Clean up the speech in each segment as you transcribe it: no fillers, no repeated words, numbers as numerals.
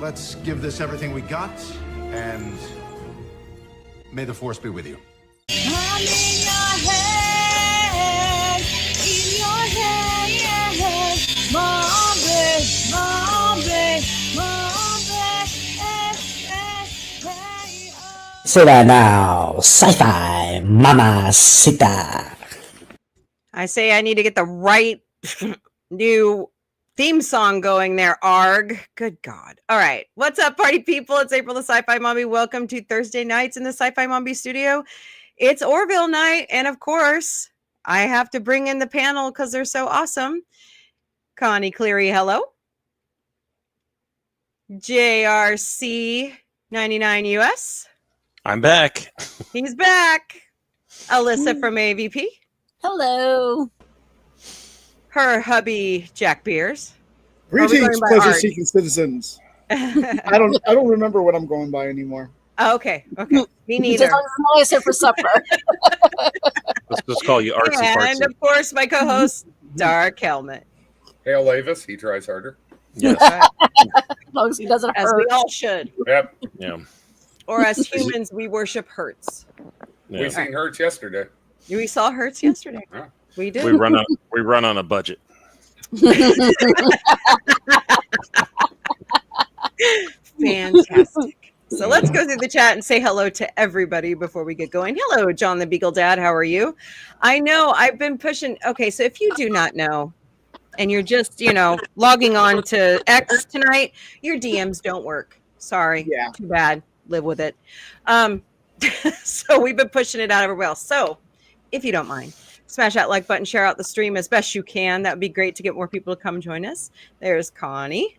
let's give this everything we got, and may the force be with you. I'm in your head, Mombie, Say that now, sci-fi mama sita. I say I need to get the right new theme song going there, ARG. Good God. All right. What's up, party people? It's April the Sci-Fi Mombie. Welcome to Thursday nights in the Sci-Fi Mombie studio. It's Orville night. And of course, I have to bring in the panel because they're so awesome. Connie Cleary, hello. JRC 99 US. I'm back. He's back. Alyssa from AVP. Hello. Her hubby, Jack Beers. Greetings, pleasure-seeking citizens. I don't remember what I'm going by anymore. Oh, okay. Me neither. I sit for supper. Let's just call you Artsy Fartsy. And of course, my co-host, Dark Helmet. Hail Avis, he tries harder. Yes. As long as he doesn't As hurt. we all should. Yep. Yeah. Or as humans, we worship Hertz. Yeah. We seen Hertz yesterday. We saw Hertz yesterday. Yeah. We did. We run on a budget. Fantastic. So let's go through the chat and say hello to everybody before we get going. Hello, John the Beagle Dad. How are you? I know I've been pushing. Okay, so if you do not know, and you're just, logging on to X tonight, your DMs don't work. Sorry. Yeah. Too bad. Live with it. So we've been pushing it out everywhere else. So if you don't mind, smash that like button, share out the stream as best you can. That would be great to get more people to come join us. There's Connie.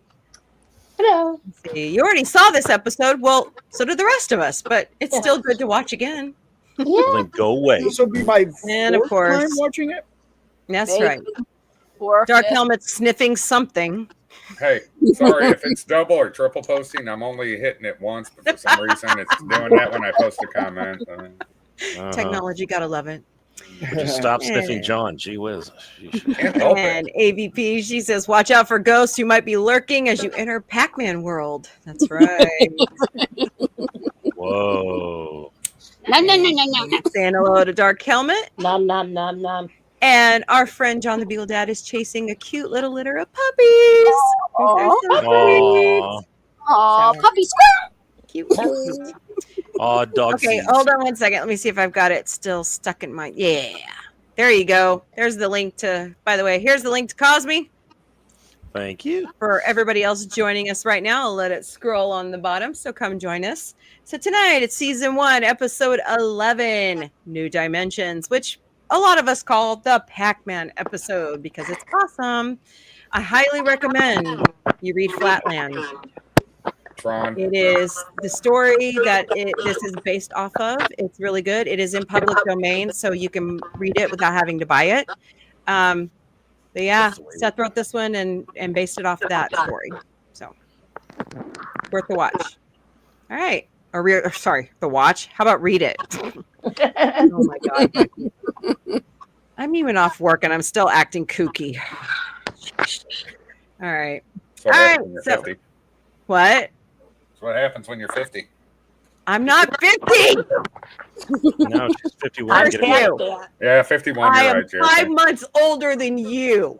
Hello. Let's see, you already saw this episode. Well, so did the rest of us, but it's still good to watch again. Well, then go away. This will be my And of fourth course- time watching it. That's Maybe. right. Or Dark Helmet sniffing something. Hey, sorry if it's double or triple posting. I'm only hitting it once, but for some reason it's doing that when I post a comment. Technology, gotta love it. Just stop sniffing John. Gee whiz. Can't help And it. AVP, she says, watch out for ghosts who might be lurking as you enter Pac-Man world. That's right. Whoa. Nom, nom, nom, nom, nom, nom. Saying hello to Dark Helmet. Nom, nom, nom, nom. And our friend John the Beagle Dad is chasing a cute little litter of puppies. They're so Aw. Aw, So- puppy squirrel. cute. Cute. Aw, dog Okay, seeds. hold on one second. Let me see if I've got it still stuck in my... Yeah. There you go. There's the link to... By the way, here's the link to Cosme. Thank you. For everybody else joining us right now, I'll let it scroll on the bottom, so come join us. So tonight, it's Season 1, Episode 11, New Dimensions, which a lot of us call the Pac-Man episode because it's awesome. I highly recommend you read Flatland. Tron. It is the story that this is based off of. It's really good. It is in public domain, so you can read it without having to buy it. But yeah, Seth wrote this one and based it off of that story. So worth the watch. All right. Sorry, the watch. How about read it? Oh my God. I'm even off work and I'm still acting kooky. All right. That's what All happens right, when you're so- 50. What? That's what happens when you're 50. I'm not 50. No, she's 51. Get it Aren't right. you? Yeah, 51, I you're am right, Jerry. 5 months older than you.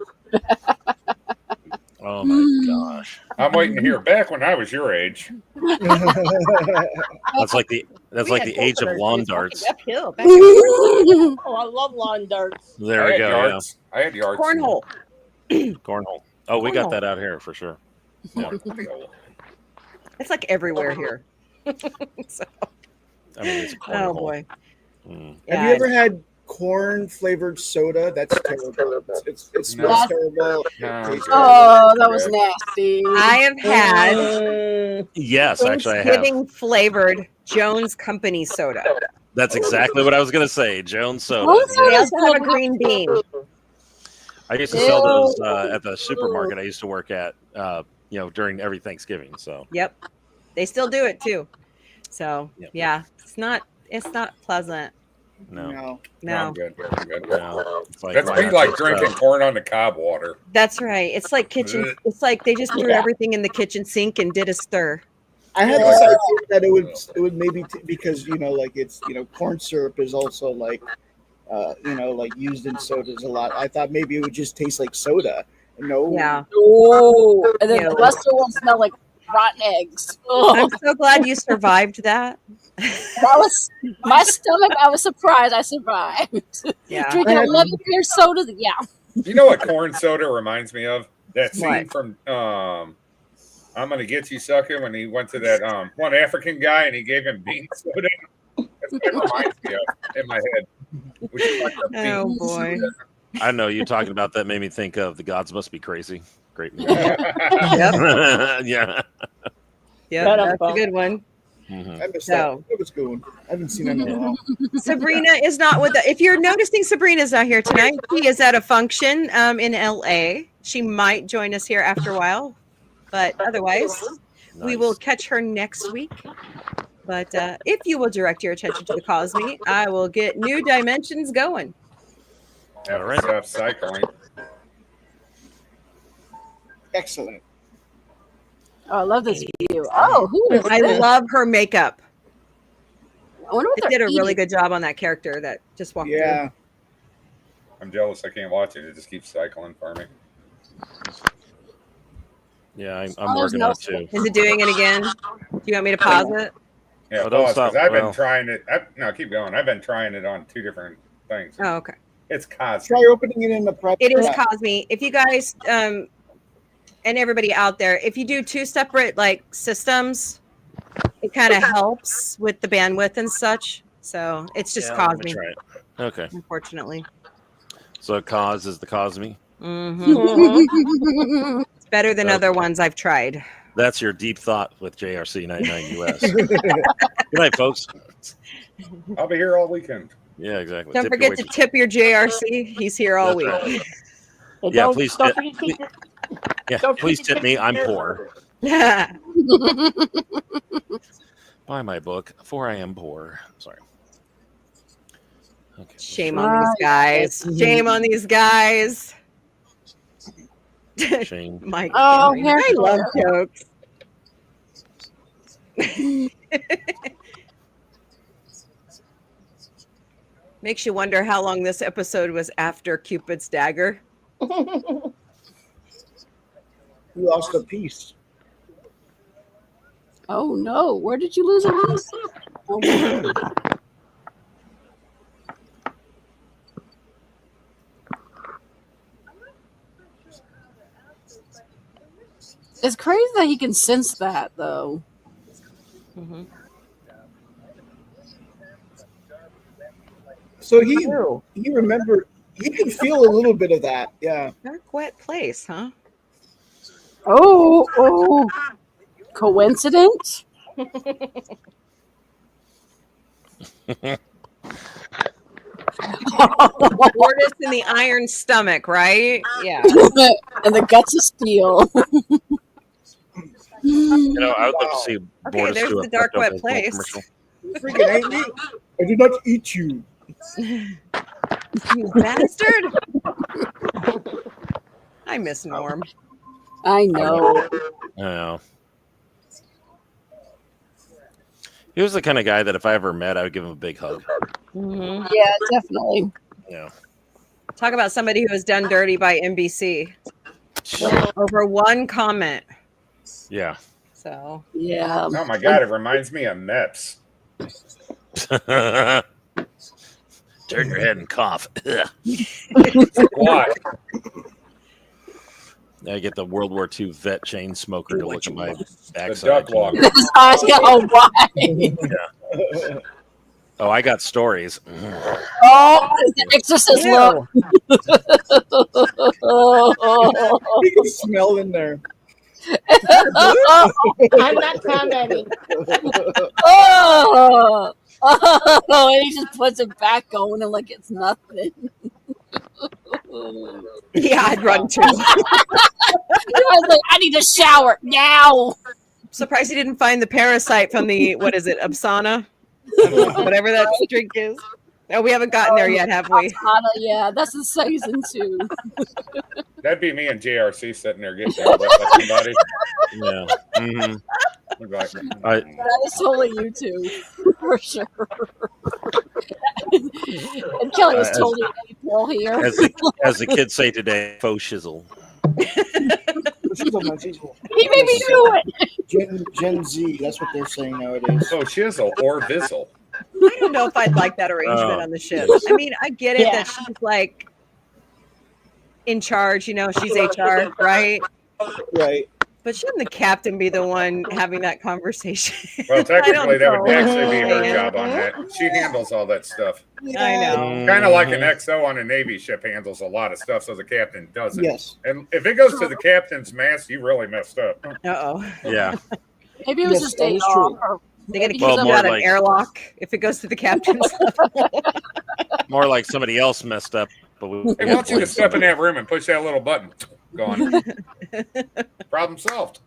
Oh my gosh. I'm waiting to hear back when I was your age. That's like the age of lawn darts. Uphill. Back Oh, I love lawn darts. There I we had go. yards. I had yards. Cornhole. Yeah. Cornhole. Oh, we got Cornhole. that out here for sure. Yeah. It's like everywhere here. So, I mean, it's a oh cornhole. boy. Mm. Have you ever had corn flavored soda? That's terrible. It smells terrible. No. Oh, that was nasty. I have had Yes, actually, I have. Thanksgiving flavored Jones Company soda. That's exactly what I was going to say. Jones soda. Jones soda? They also have a green bean. I used to sell those at the supermarket I used to work at, during every Thanksgiving. So Yep. They still do it too. So Yep. yeah, it's not pleasant. No, No. I'm good. I'm good. No. It's like, That's why me not like just, drinking corn on the cob water. That's right. It's like kitchen. It's like they just threw everything in the kitchen sink and did a stir. I had this idea that it would maybe because like it's corn syrup is also like like used in sodas a lot. I thought maybe it would just taste like soda. No. Yeah. Oh, and then Ew. the rest of them smell like rotten eggs. I'm so glad you survived that. That was my stomach. I was surprised I survived. Yeah. Drinking 11 beer sodas. Yeah. You know what corn soda reminds me of? That scene What? from I'm Gonna Get You, Sucker, when he went to that one African guy and he gave him bean soda. That's what it reminds me of in my head. Which is like a Oh bean boy. soda. I know you talking about that made me think of The Gods Must Be Crazy. Great movie. Yep. Yeah. Yep. That's a good one. Mhm. I missed So- that. It was good. I haven't seen it in a while. Sabrina is not with us. If you're noticing, Sabrina's not here tonight. She is at a function in LA. She might join us here after a while, but otherwise, we will catch her next week. But if you will direct your attention to the Cosme, I will get New Dimensions going. All right. Stop cycling. Excellent. Oh, I love this view. Oh, who is I this? love her makeup. I wonder what It they're did a really eating. good job on that character that just walked Yeah. I'm jealous. I can't watch it. It just keeps cycling for me. Yeah, I'm Oh, there's working no on it too. through. Is it doing it again? Do you want me to pause it? Yeah, Oh, don't pause, stop. 'cause I've been Well. trying it. No, keep going. I've been trying it on 2 different things. Oh, okay. It's Cosby. Try opening it in the prep. It is Cosme. If you guys and everybody out there, if you do 2 separate like systems, it kind of helps with the bandwidth and such. So it's just Yeah, let me Cosme, try it. Okay. unfortunately. So cause is the Cosme. Mhm. It's better than Okay. other ones I've tried. That's your deep thought with JRC 99 US. Good night, folks. I'll be here all weekend. Yeah, exactly. Don't Tip your forget to waitress. tip your JRC. He's here all That's week. right. And Yeah, don't- please don't tip- forget to keep it- Yeah, Don't please forget to tip me. tip I'm your- poor. Buy my book, For I Am Poor. Sorry. Okay. Shame on these guys. Shame on these guys. Shame. Mike. Oh, Henry. Harry I love Potter. jokes. Makes you wonder how long this episode was after Cupid's dagger. You lost a piece. Oh no! Where did you lose a piece? Oh, my God. It's crazy that he can sense that, though. So he remembered. He can feel a little bit of that. Yeah. Dark, wet place, huh? Oh, coincidence? Bortus in the iron stomach, right? Yeah. And the guts of steel. You know, I would love to see Okay, Bortus there's do a the dark, wet Pepto-Bismol place. commercial. Freaking ain't me. I did not eat you. You bastard. I miss Norm. I know. I know. He was the kind of guy that if I ever met, I would give him a big hug. Mhm. Yeah, definitely. Yeah. Talk about somebody who was done dirty by NBC over one comment. Yeah. So Yeah. Oh my God, it reminds me of MEPS. Turn your head and cough. Why? I get the World War II vet chain smoker to look at my The backside. duck walker. Oh, why? Oh, I got stories. Oh, the exorcist look. You can smell in there. I'm not commenting. Oh, and he just puts it back on and like it's nothing. yeah, I'd run too. I was like, I need a shower now. Surprised he didn't find the parasite from the what is it, Absana? Whatever that drink is. Oh, we haven't gotten there yet, have we? Yeah, that's the season 2. That'd be me and JRC sitting there getting yelled at by somebody. Yeah. Mm-hmm. We'd be like, That is totally you two, for sure. And Kelly was totally an April here. As the kids say today, faux shizzle. He made me do it. Gen Z, that's what they're saying nowadays. oh, shizzle or vizzle. I don't know if I'd like that arrangement on the ship. I mean, I get it that she's like in charge, you know, she's HR, right? Right. But shouldn't the captain be the one having that conversation? Well, technically, that would know. actually be her job on that. She handles all that stuff. I know. Kind of like an XO on a Navy ship handles a lot of stuff, so the captain doesn't. Yes. And if it goes to the captain's mast, you really messed up. Uh-oh. Yeah. Maybe it was Yes, just that days is true. off. Or They got to maybe keep Well, them more out an like- airlock if it goes to the captain's. More like somebody else messed up. But we They want you to step in that room and push that little button. Gone. Problem solved.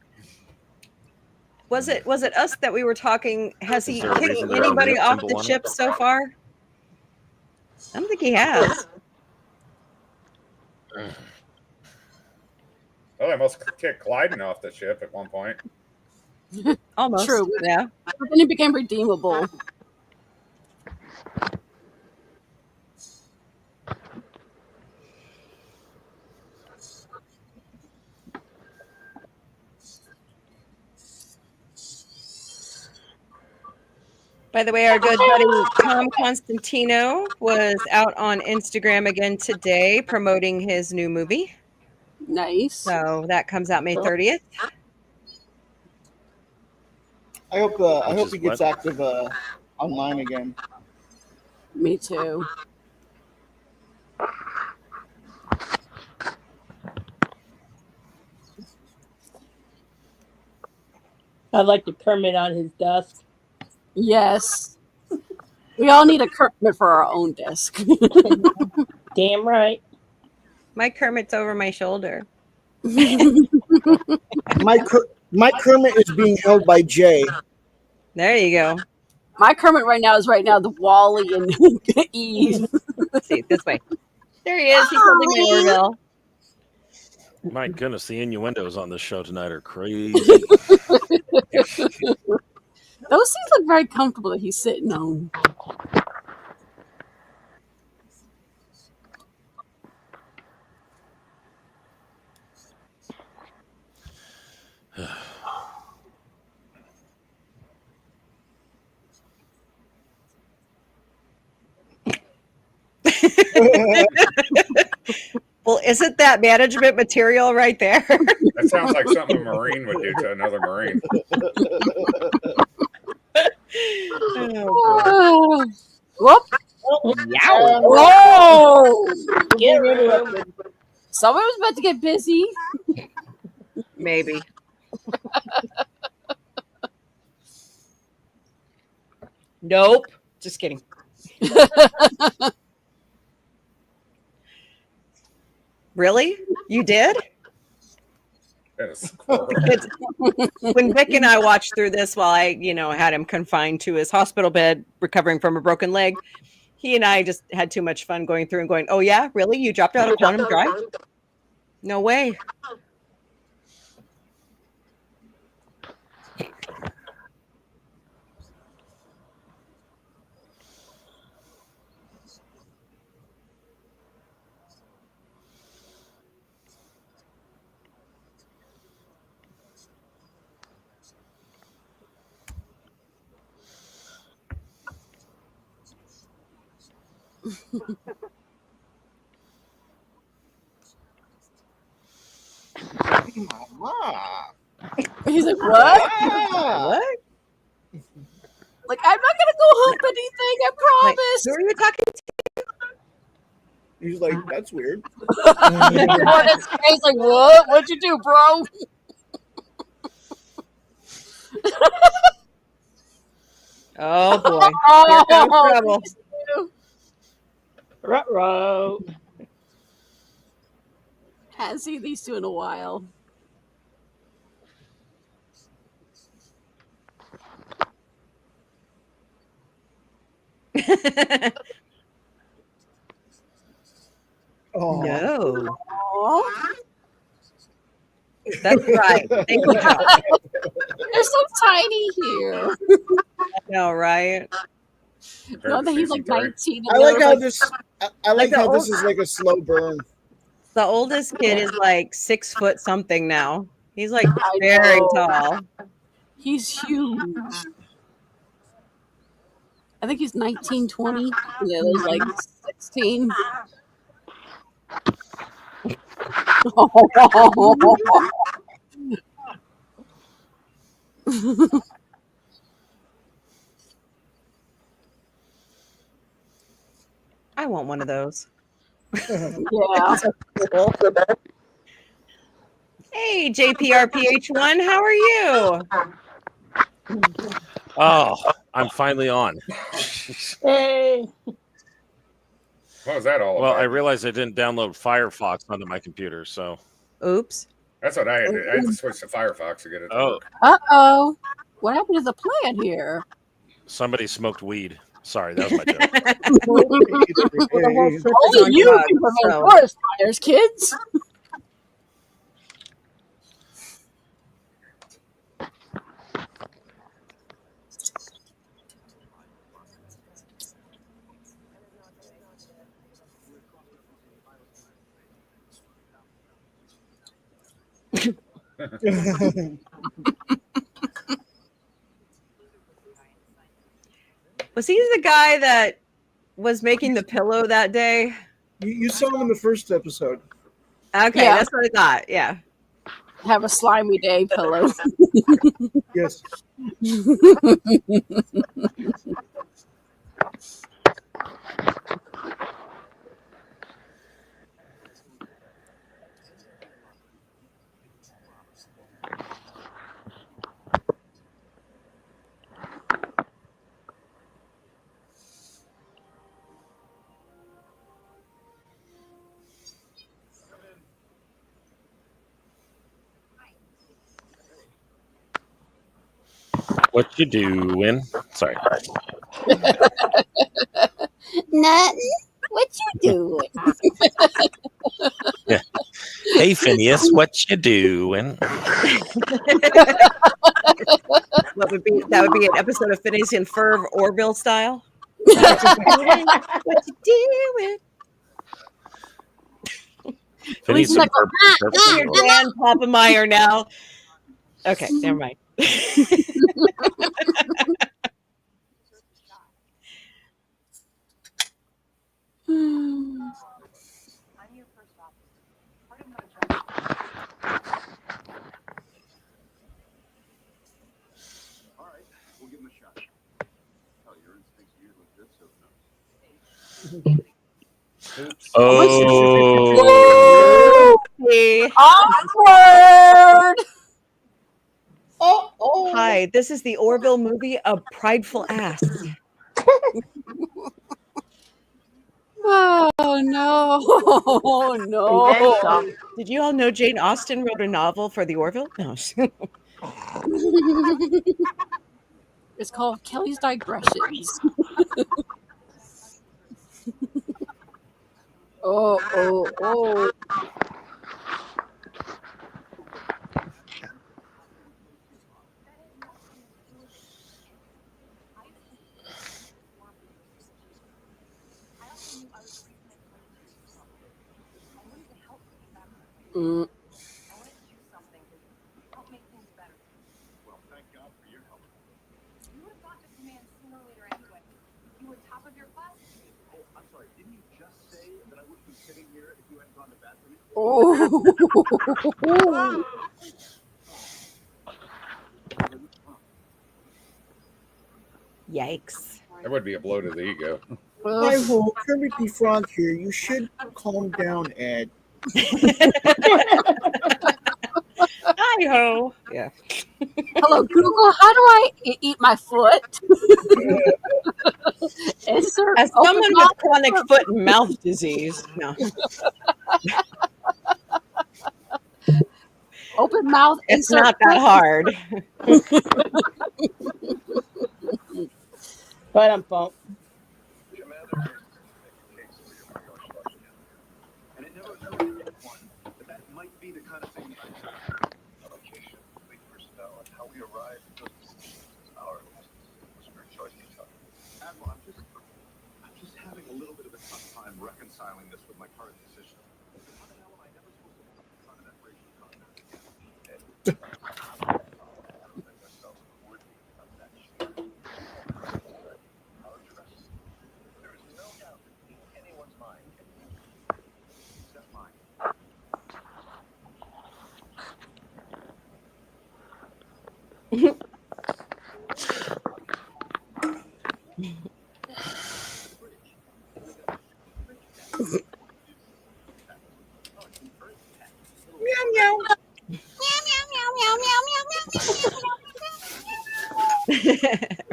Was it us that we were talking? Has he Is there a kicked reason there's a anybody weird off symbol the on it? ship so far? I don't think he has. Well, I must kick Clyden off the ship at one point. Almost. True. Yeah. But then it became redeemable. By the way, our good buddy Tom Constantino was out on Instagram again today promoting his new movie. Nice. So that comes out May 30th. I hope is he gets what? active online again. Me too. I'd like to Kermit on his desk. Yes. We all need a Kermit for our own desk. Damn right. My Kermit's over my shoulder. My Kermit is being held by Jay. There you go. My Kermit right now is the Wally and Eve. Let's see, this way. There he is. He's holding me Orville. My goodness, the innuendos on this show tonight are crazy. Those things look very comfortable that he's sitting on. Well, isn't that management material right there? That sounds like something a Marine would do to another Marine. Oh, whoop. Yow. Whoa! Get rid of it. Somebody was about to get busy. Maybe. Nope. Just kidding. Really? You did? That is horrible. When Vic and I watched through this while I, had him confined to his hospital bed, recovering from a broken leg, he and I just had too much fun going through and going, oh yeah, really? You dropped out of Quantum Drive? No way. He's like, what? What? Like, I'm not gonna go hump anything. I Like, promise. who are you talking to? He's like, that's weird. He's like, what? What'd you do, bro? Oh boy. Here comes trouble. Ruh-roh. Haven't seen these two in a while. No. Aw. That's right. Thank you, Joe. They're so tiny here. I know, right? No, that he's like 19. I And like they're how like, this. I like the how this old- is like a slow burn. The oldest kid is like 6 foot something now. He's like I very know. tall. He's huge. I think he's 19, 20. Yeah, there's like 16. I want one of those. Yeah. Cool. Hey, JPRPH1, how are you? Oh, I'm finally on. Hey. What was that all Well, about? I realized I didn't download Firefox onto my computer, so. Oops. That's what I had to. I had to switch to Firefox to get it. To Oh, work. Uh-oh. What happened to the plant here? somebody smoked weed. Sorry, that was my joke. Only you can prevent forest fires, kids. Was he the guy that was making the pillow that day? You saw him in the first episode. Okay, Yeah. that's what I thought. Yeah. Have a slimy day pillow. Yes. What you doing? Sorry. Nothing. What you doing? Yeah. Hey, Phineas, what you doing? What would be that would be an episode of Phineas and Ferb Orville style. What you doing? Phineas and Ferb. You're Dan Poppemeyer now. Okay, never mind. We'll give him a shot. Oh, your instincts are usually good, so Oh. Hey. Awkward. Oh. Hi, this is the Orville movie, A Prideful Ass. Oh no! Oh no! Did you all know Jane Austen wrote a novel for the Orville? No. It's called Kelly's Digressions. Oh! Mm. well, thank God for your help. You would have got to command sooner or later anyway. You were top of your class. Oh, I'm sorry. Didn't you just say that I wouldn't be sitting here if you hadn't gone to bat for me? Oh! Yikes. That would be a blow to the ego. Hi ho, Kermit the Frog here. You should calm down, Ed. Hi ho. Yeah. Hello, Google. How do I eat my foot? Insert As open someone mouth. with chronic foot and mouth disease. No. Open mouth. It's insert not that foot. hard. But I'm pumped. Commander, case for your martial arts. And it never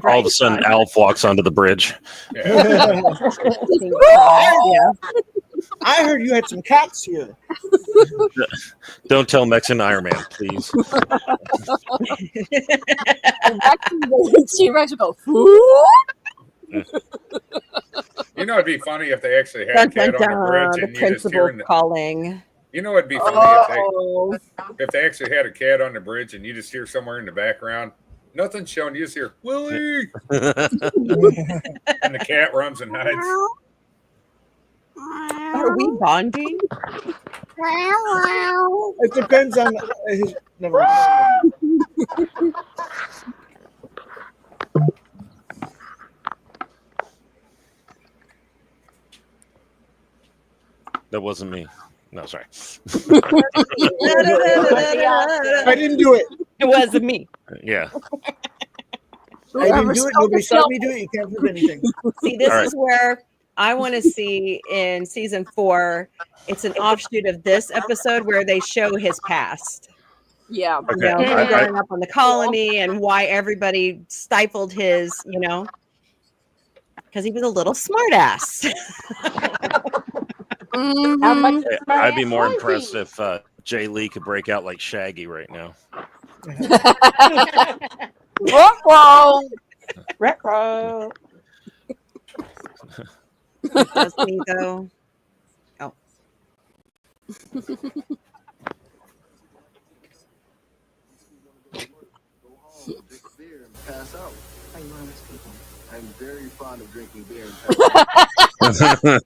All of a sudden, Alf walks onto the bridge. Yeah. Yeah. I heard you had some cats here. Don't tell Mexican Iron Man, please. T-Rex will go, "Whoo?" You know, it'd be funny if they actually had a cat on the bridge and you just hearing the. Calling. You know, it'd be funny if they actually had a cat on the bridge and you just hear somewhere in the background, nothing's showing. You just hear Willie, and the cat runs and hides. Are we bonding? It depends on his. Never mind. That wasn't me. No, sorry. I didn't do it. It wasn't me. Yeah. I didn't do it. Nobody saw me do it. You can't prove anything. See, this All right. is where I want to see in season 4. It's an offshoot of this episode where they show his past. Yeah. Okay. You know, I- him growing up on the colony and why everybody stifled his, because he was a little smartass. I'd be more impressed if Jay Lee could break out like Shaggy right now. Retro. Does he though? Oh. Pass out. Are you one of those people? I'm very fond of drinking beer and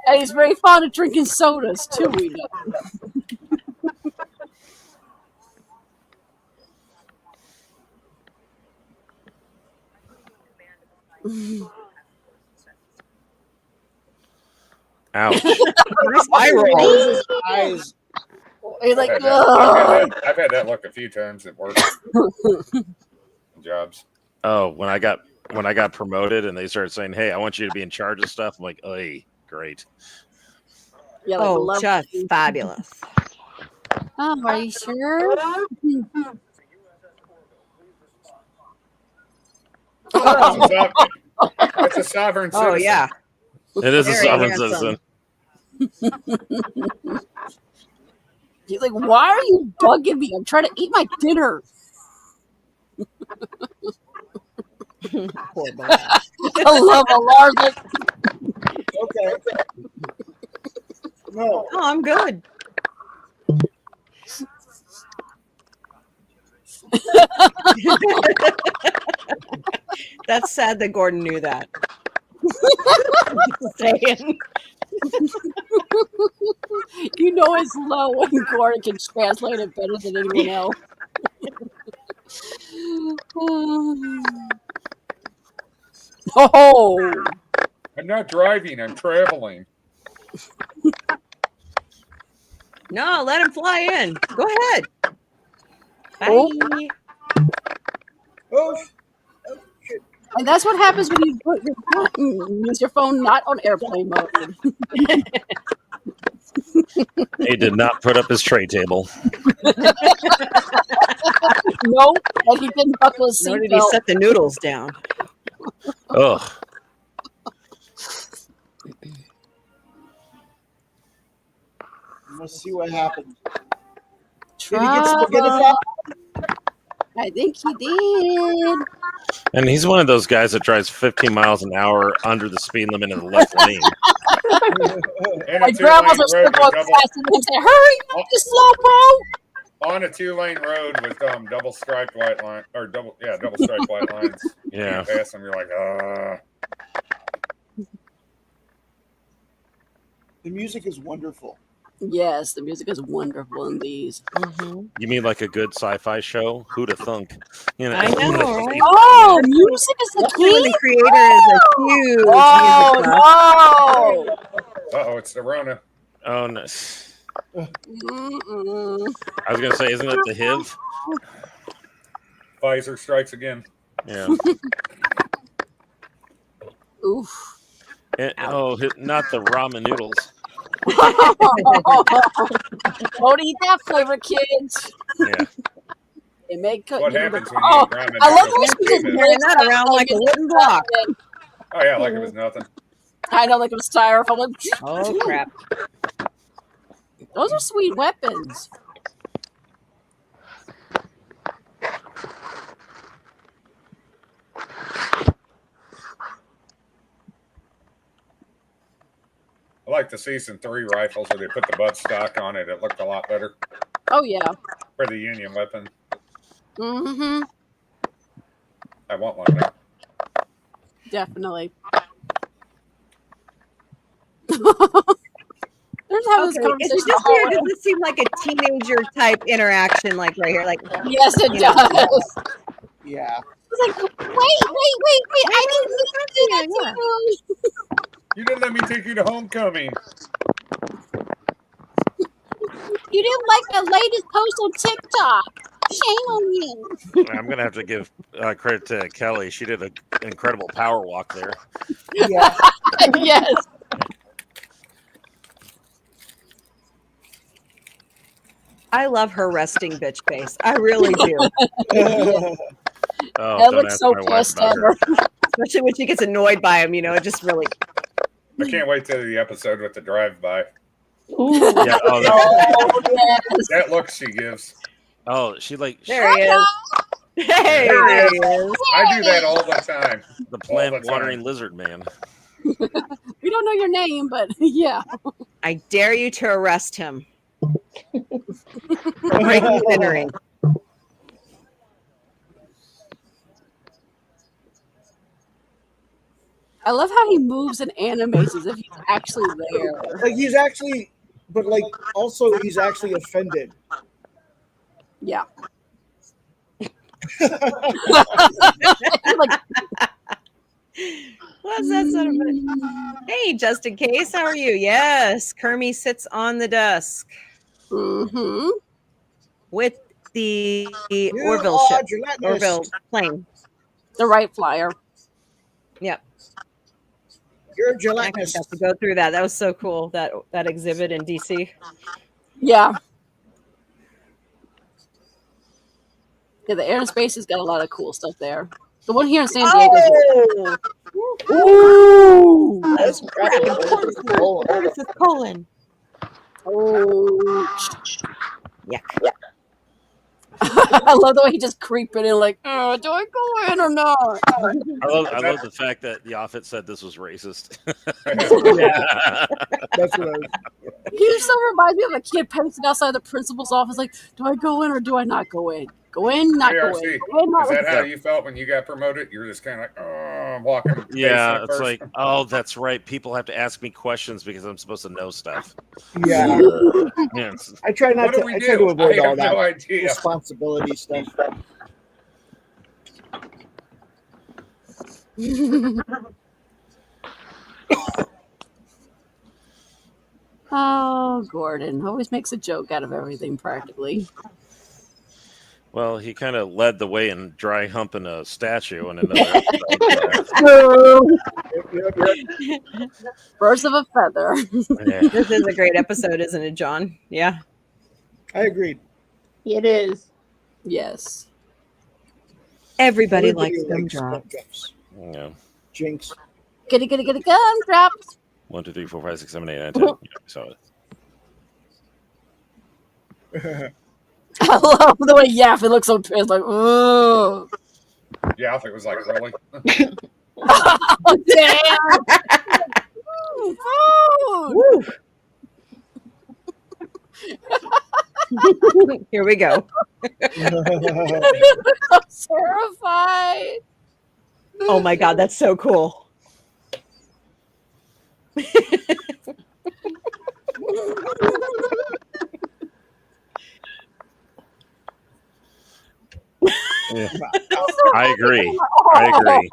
And he's very fond of drinking sodas too, we know. Ouch. I roll. His eyes. He's like, I've had that look a few times at work. Jobs. Oh, when I got promoted and they started saying, "Hey, I want you to be in charge of stuff," I'm like, "Hey, great." yeah, like, Oh, love just fabulous. Oh, are you sure? That's a sovereign citizen. Oh, yeah. It is a Very sovereign handsome. citizen. He's like, why are you bugging me? I'm trying to eat my dinner. Poor boy. I love alarm. Okay. No. Oh, I'm good. That's sad that Gordon knew that. Just saying. You know it's low when Gordon can translate it better than anyone else. Oh, I'm not driving. I'm traveling. No, let him fly in. Go ahead. Bye. Oh. Oh, and that's what happens when you put use your phone not on airplane mode. He did not put up his tray table. No, and he didn't buckle his Nor did he seatbelt. set the noodles down. Ugh. let's see what happens. Did he get spaghetti flop? I think he did. And he's one of those guys that drives 15 miles an hour under the speed limit in the left lane. And My a grandma's are two-lane still road going with fast and say, hurry, not too slow, bro. on a 2-lane road with double striped white line or double striped white lines. Yeah. You pass them, you're like, The music is wonderful. Yes, the music is wonderful in these. You mean like a good sci-fi show? Who'da thunk? You know. I know, right? Oh, music is the That's when key. the creator is a huge music buff. Oh, uh-oh, it's the Rona. Oh no. no. I was gonna say, isn't it the HIV? Pfizer strikes again. Yeah. Oof. And, not the ramen noodles. Don't eat that flavor, kids. Yeah. It may cut What you. happens when you eat ramen? I love the way noodles? she just Yeah. licks Not that around thing like a and wooden just block. stuff it. Oh yeah, like it was nothing. I know, like it was styrofoam. Like, Oh crap! those are sweet weapons. I like the Season 3 rifles where they put the butt stock on it. It looked a lot better Oh yeah. for the Union weapon. Mm-hmm. I want one now. Definitely. There's having this Okay, is conversation. it just here? Does this seem like a teenager type interaction, like right here? Like, Yes, it you know. does. Yeah. It's like, wait! I didn't mean to do that to you. You didn't let me take you to homecoming. You didn't like the latest post on TikTok. Shame on you. I'm gonna have to give credit to Kelly. She did an incredible power walk there. Yeah. Yes. I love her resting bitch face. I really do, Oh, That don't looks ask so my wife pissed about at her. her. especially when she gets annoyed by him. You know, it just really. I can't wait till the episode with the drive-by. Ooh. Yeah. Oh, Oh, yes. That look she gives. She like There he is. Hey, there he is. I do that all the time. the All the plant watering time. lizard man. We don't know your name, but yeah. I dare you to arrest him for breaking and entering. I love how he moves and animates as if he's actually there. Like he's actually, but like also he's actually offended. Yeah. Like, What's that son of a? Hey, just in case, how are you? Yes, Kermie sits on the desk mm-hmm. with the You Orville are ship, gelatinous. Orville plane. The right flyer. Yep, You're I actually gelatinous. got to go through that. That was so cool. That exhibit in DC. Yeah. Yeah, the airspace has got a lot of cool stuff there. The one here in San Diego. Oh, Ooh. That's Bortus is calling. Oh. Yuck. I love the way he just creeping in like, do I go in or not? I love the fact that the Offit said this was racist. Yeah. That's what I was. He so reminds me of a kid pacing outside the principal's office like, do I go in or do I not go in? Go in, not go in. ARC, Go in, not is that go how in. you felt when you got promoted? You were just kind of like, oh, I'm walking. Yeah, facing it it's first. like, oh, that's right. People have to ask me questions because I'm supposed to know stuff. Yeah. Yeah, it's- I try not What do to. we I do? try to avoid I all have that no idea. responsibility stuff. Oh, Gordon always makes a joke out of everything practically. well, he kind of led the way in dry humping a statue and another. Birds of a feather. Yeah. This is a great episode, isn't it, John? Yeah. I agreed. It is. Yes. Everybody Everybody likes gumdrops. gumdrops. Yeah. Jinx. Get a gumdrops. 1, 2, 3, 4, 5, 6, 7, 8, 9, 10. Yeah, we saw it. I love the way Yaffy looks so pissed, like, ooh. Yeah, I think it was like, really? Oh, damn. Food. Woo. Here we go. I'm terrified. Oh my God, that's so cool. Yeah. I agree. I agree.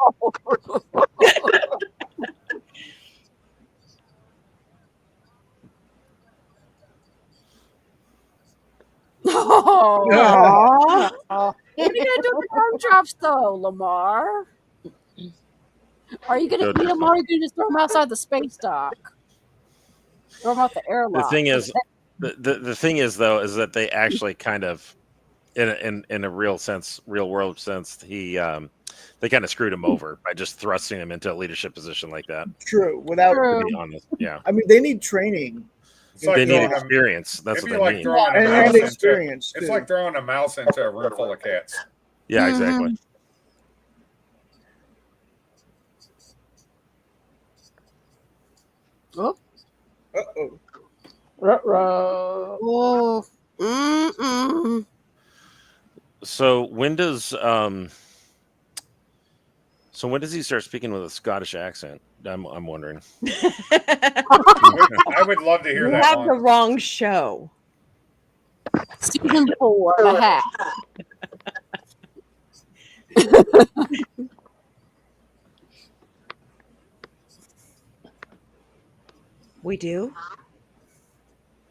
Oh. What are you gonna do with the arm drops, though, Lamar? Arm drops, though, Lamar? Are you gonna eat them, or are you gonna just throw them outside the space dock? Throw them out the airlock. The thing is, the thing is though, is that they actually kind of, in a real world sense, they kind of screwed him over by just thrusting him into a leadership position like that. True. Without, to be honest, yeah. I mean, they need training. They need experience. That's what they need. And experience. It's like throwing a mouse into a room full of cats. Yeah, exactly. Oh. Uh-oh. Ruh-roh. Oh. So when does he start speaking with a Scottish accent? I'm wondering. I would love to hear You that. have the wrong show. Season 4 and a half. We do?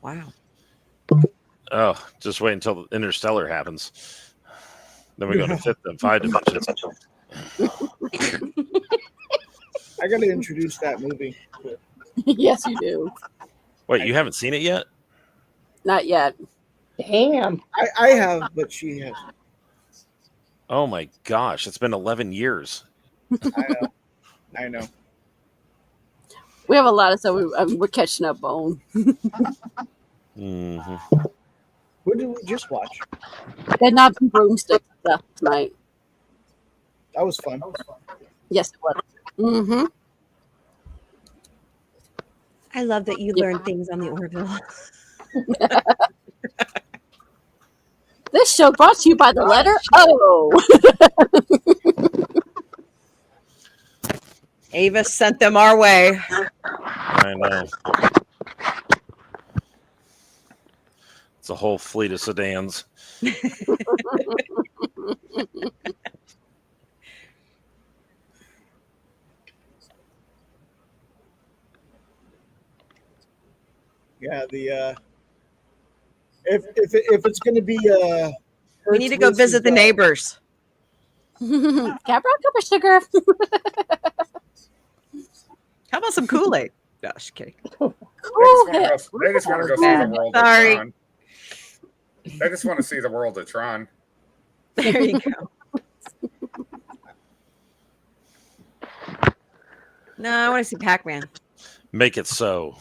Wow. Oh, just wait until Interstellar happens. Then we go to fifth and 5 dimensions. I got to introduce that movie. Yes, you do. Wait, you haven't seen it yet? Not yet. Damn. I have, but she has. Oh my gosh, it's been 11 years. I know. We have a lot of stuff. We're catching up on. Mm-hmm. What did we just watch? They're not broomsticks stuff tonight. That was fun. Yes, it was. Mm-hmm. I love that you learn things on the Orville. This show brought to you by the letter O. Ava sent them our way. I know. It's a whole fleet of sedans. Yeah, the if it's going to be we need to go visit the neighbors. Cabra, cup of sugar. How about some Kool-Aid? No, just kidding. They just want to go see the world of Tron. They just want to see the world of Tron. There you go. No, I want to see Pac-Man. Make it so.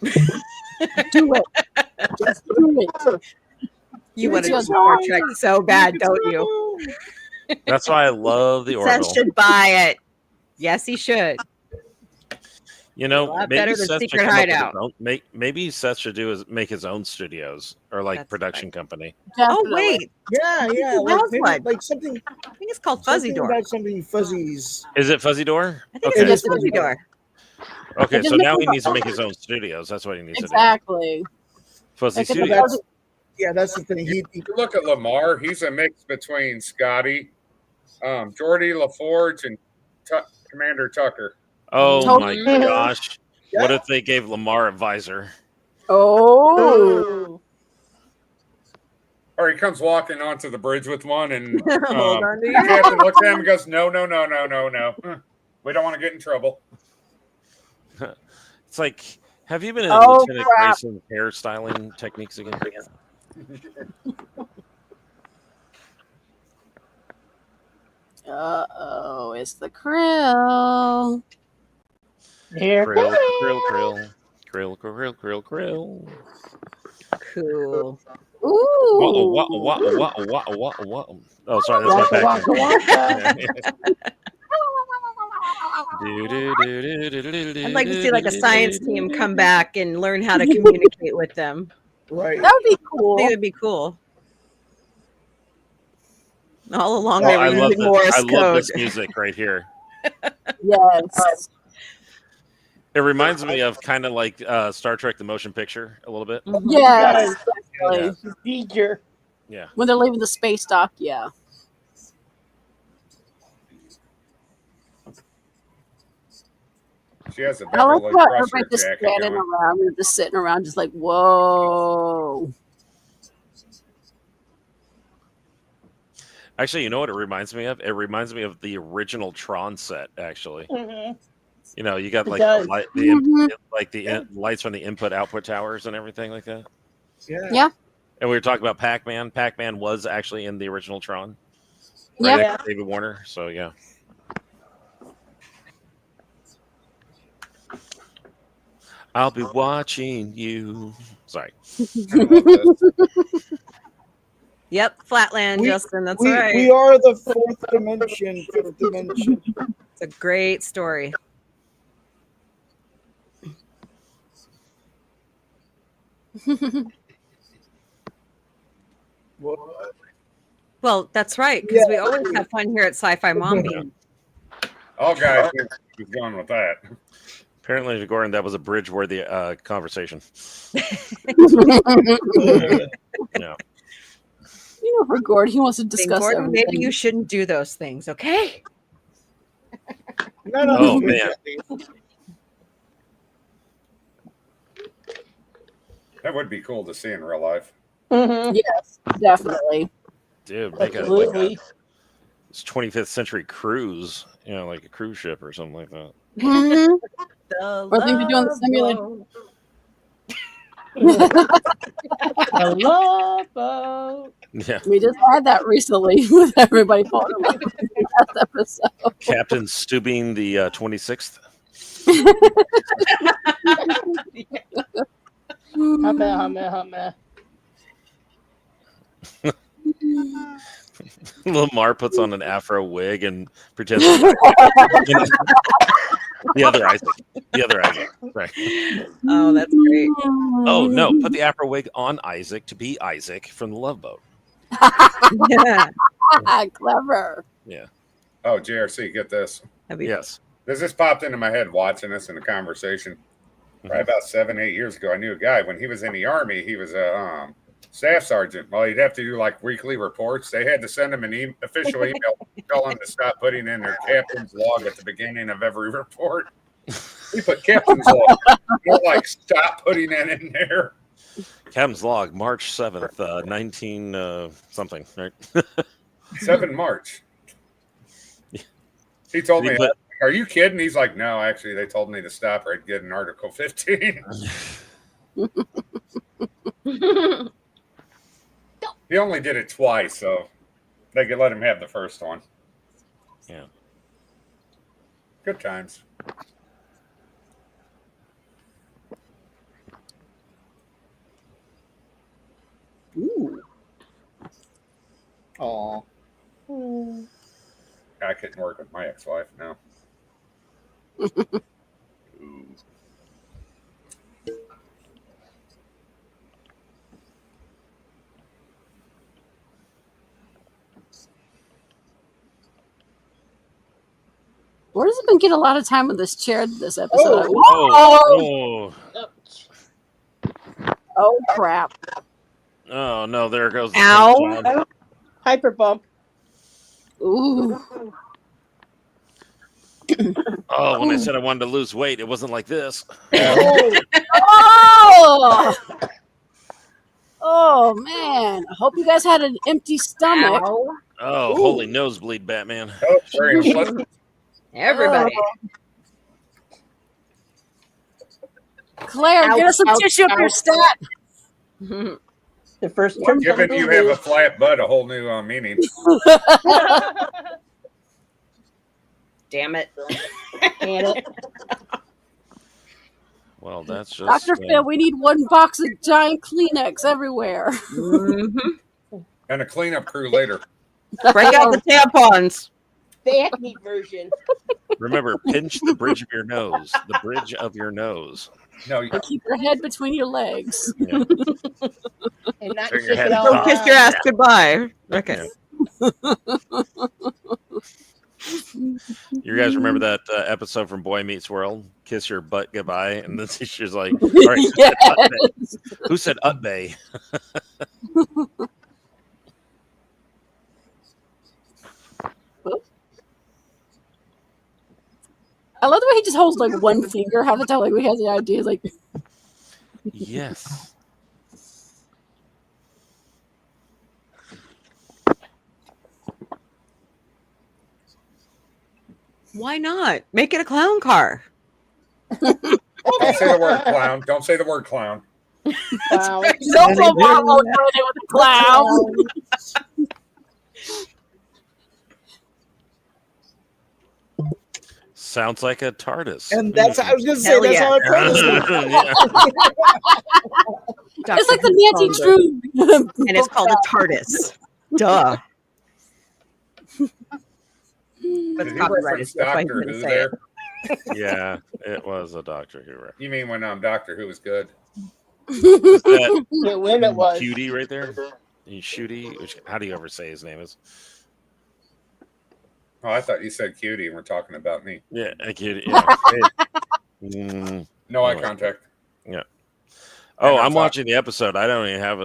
Do it. Just do it. You want to do Star Trek so bad, don't you? That's why I love the Orville. Seth should buy it. Yes, he should. You know, maybe Seth should Secret come up with Hideout. his own, maybe Seth should make his own studios or like production company. Oh wait, Yeah. Like something. I think it's called Fuzzy Door. About something fuzzies. Is it Fuzzy Door? I think it's Fuzzy Door. Okay, so now he needs to make his own studios. That's what he needs Exactly. to do. Fuzzy Studios. That's the thing. If you look at Lamar, he's a mix between Scotty, Geordie LaForge, and Commander Tucker. Oh my gosh! Yeah. What if they gave Lamar a visor? Oh. Or he comes walking onto the bridge with one, and the captain looks at him and goes, "No. We don't want to get in trouble." It's like, have you been in Lieutenant Grayson hairstyling techniques again? Uh-oh, it's the krill. Here krill. Cool. Ooh. Oh, sorry, that's my Pac-Man. I'd like to see like a science team come back and learn how to communicate with them. Right. That would be cool. I think it'd be cool. All along Oh, they were using Morse I code. love this music right here. Yes. It reminds me of kind of like Star Trek: The Motion Picture a little bit. Yes. Yeah. Teacher. Yeah. When they're leaving the space dock, yeah. She has a I like Beverly how Crusher everybody just jacket standing going. around and just sitting around, just like, whoa. Actually, you know what it reminds me of? It reminds me of the original Tron set. Actually, Mm-hmm. you know, you got It like does. the lights from the input-output towers and everything like that. Yeah. And we were talking about Pac-Man. Pac-Man was actually in the original Tron. Yeah. Right after David Warner. So yeah. I'll be watching you. Sorry. Yep, Flatland, Justin. That's right. We are the fourth dimension, fifth dimension. It's a great story. What? Well, that's right, because we always have fun here at Sci-Fi Mombie. All guys was going with that. Apparently, Gordon, that was a bridge-worthy conversation. Yeah. You know, for Gordon, he wants to Think, discuss Gordon, everything. maybe you shouldn't do those things, okay? Oh man. That would be cool to see in real life. Mm-hmm. Yes, definitely. Dude, make a Absolutely. it's 25th century cruise, you know, like a cruise ship or something like that. Mhm. The Or things to do on the love simulator. boat. The love boat. Yeah. We just had that recently with everybody falling in love with the last episode. Captain Stubing the 26th. Hummer. Lamar puts on an afro wig and pretends to the other Isaac. The other Isaac. Right. Oh, that's great. Oh no, put the afro wig on Isaac to be Isaac from the Love Boat. Yeah. Clever. Yeah. Oh, JRC, get this. Yes. This popped into my head watching this in a conversation. Probably about 7-8 years ago, I knew a guy when he was in the Army. He was a staff sergeant. Well, he'd have to do like weekly reports. They had to send him an official email telling him to stop putting in their captain's log at the beginning of every report. He put captain's log. More like stop putting that in there. Captain's log, March 7th, 19 something, right? 7 March. He told Did me, he put- are you kidding? He's like, no, actually, they told me to stop or I'd get an Article 15. He only did it twice, so they could let him have the first one. Yeah. Good times. Ooh. Aw. I couldn't work with my ex-wife now. Ooh. Where does it been get a lot of time with this chair this episode? Oh crap. Oh no, there goes the Ow. paint job. Hyper bump. Ooh. Oh, when I said I wanted to lose weight, it wasn't like this. Oh! Oh man. I hope you guys had an empty stomach. Oh, holy nosebleed, Batman. Oh, very unpleasant. Everybody. Claire, get us some tissue up your stat. The first term. Given you have a flat butt, a whole new meaning. Damn it. Damn it. Well, that's just Dr. Phil, we need one box of giant Kleenex everywhere. And a cleanup crew later. Break out the tampons. The acne version. remember, pinch the bridge of your nose. The bridge of your nose. No, And keep your head between your legs. Yeah. And not Turn your kick head it all back. Don't kiss your ass goodbye. Okay. You guys remember that episode from Boy Meets World? Kiss your butt goodbye, and then she's like, "All right, Yes. who said Utbay?" I love the way he just holds like one finger half the time. Like we have the idea, like Yes. Why not? Make it a clown car. Don't say the word clown. Don't say the word clown. Wow. No Lamar won't do it with a clown. Sounds like a TARDIS. And that's I was gonna say Hell that's yeah. how I call this one. It's like the Nancy Drew. And it's called a TARDIS. Duh. But Did it's he copyrighted. reference So that's why he's Doctor gonna Who say there? it. Yeah, it was a Doctor Who reference. You mean when Doctor Who was good? Is that Yeah, when it was. Cutie right there? Shooty? How do you ever say his name is? Oh, I thought you said cutie and we're talking about me. Yeah, a Cutie. Yeah. No eye Anyway. contact. Yeah. Oh, I'm I'm watching the episode. I don't even have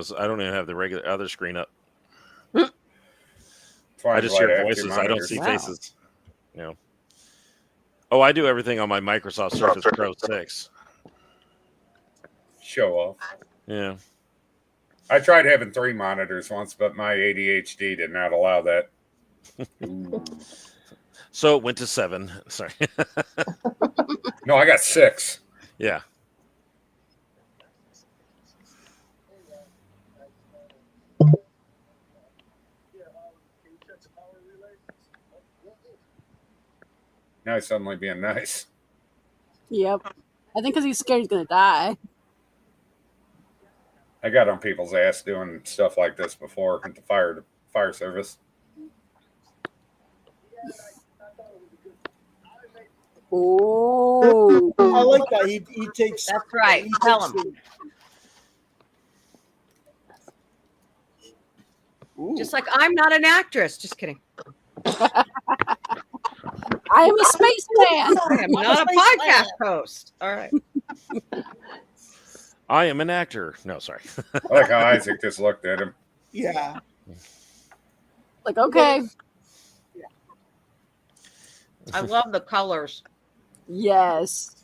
the regular other screen up. That's why I I'm just glad hear have two voices. I don't monitors. see Wow. faces. You know. Oh, I do everything on my Microsoft Surface Pro 6. Show off. Yeah. I tried having 3 monitors once, but my ADHD did not allow that. So it went to 7. Sorry. No, I got 6. Yeah. Now he's suddenly being nice. Yep. I think because he's scared he's gonna die. I got on people's ass doing stuff like this before at the fire service. Oh. I like that. He takes. That's right. he Tell takes him. Ooh. Just like I'm not an actress. Just kidding. I am a spaceman. I am not a podcast host. All right. I am an actor. No, sorry. I like how Isaac just looked at him. Yeah. Like, okay. I love the colors. Yes.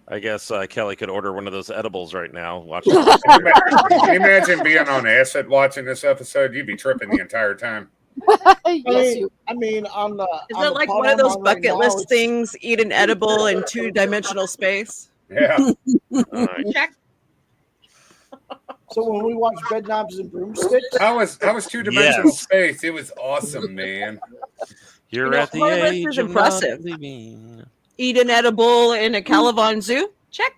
I guess Kelly could order one of those edibles right now. Watch Can you imagine being on acid watching this episode? You'd be tripping the entire time. Yes, you. I mean, on the. Is on it the like pod one of I'm those on right bucket now, list it's- things? Eat an edible in 2-dimensional space. Yeah. All right. Check. So when we watch Bed Knobs and Broomsticks, How was 2-dimensional Yes. space? It was awesome, man. You're You know, at the part of this age is of impressive. not believing. Eat an edible in a Caliban zoo. Check.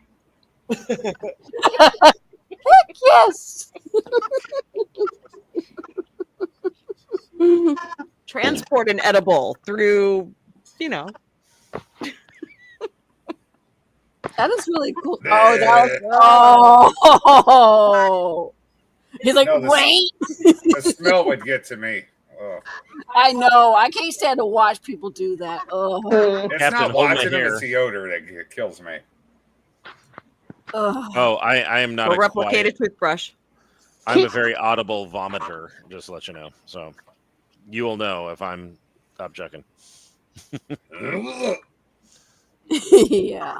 Yes. Transport an edible through, you know. That is really cool. Oh, that was. Oh. He's like, No, this- wait. The smell would get to me. Ugh. I know. I can't stand to watch people do that. Oh. It's Captain, not hold my watching them, hair. it's the odor that kills me. Oh, I am not A a replicated quiet. toothbrush. I'm a very audible vomiter, just to let you know. So you will know if I'm stop checking. Yeah.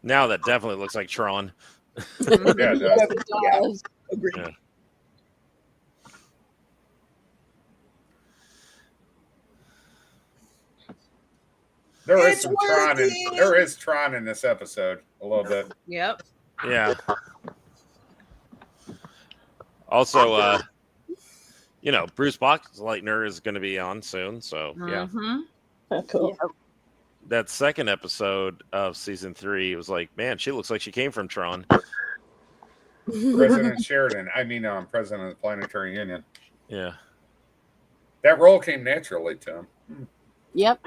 Now that definitely looks like Tron. Yeah, it does. It does. agreed. Yeah. There is It's some Tron in, working. there is Tron in this episode a little bit. Yep. Yeah. Also, Bruce Boxleitner is going to be on soon. So yeah, Cool. that second episode of season 3 was like, man, she looks like she came from Tron. President Sheridan. President of the Planetary Union. Yeah. That role came naturally to him. Yep.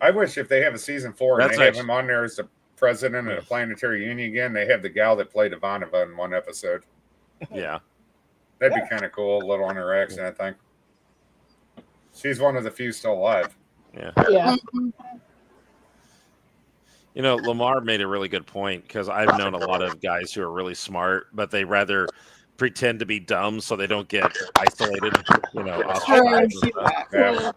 I wish if they have a season 4 and That's they have actually- him on there as the president of the Planetary Union again, they have the gal that played Ivanova in one episode. Yeah. That'd be kind of cool. A little interaction, I think. She's one of the few still alive. Yeah. Yeah. Lamar made a really good point because I've known a lot of guys who are really smart, but they rather pretend to be dumb so they don't get isolated, ostracized and stuff. Yeah.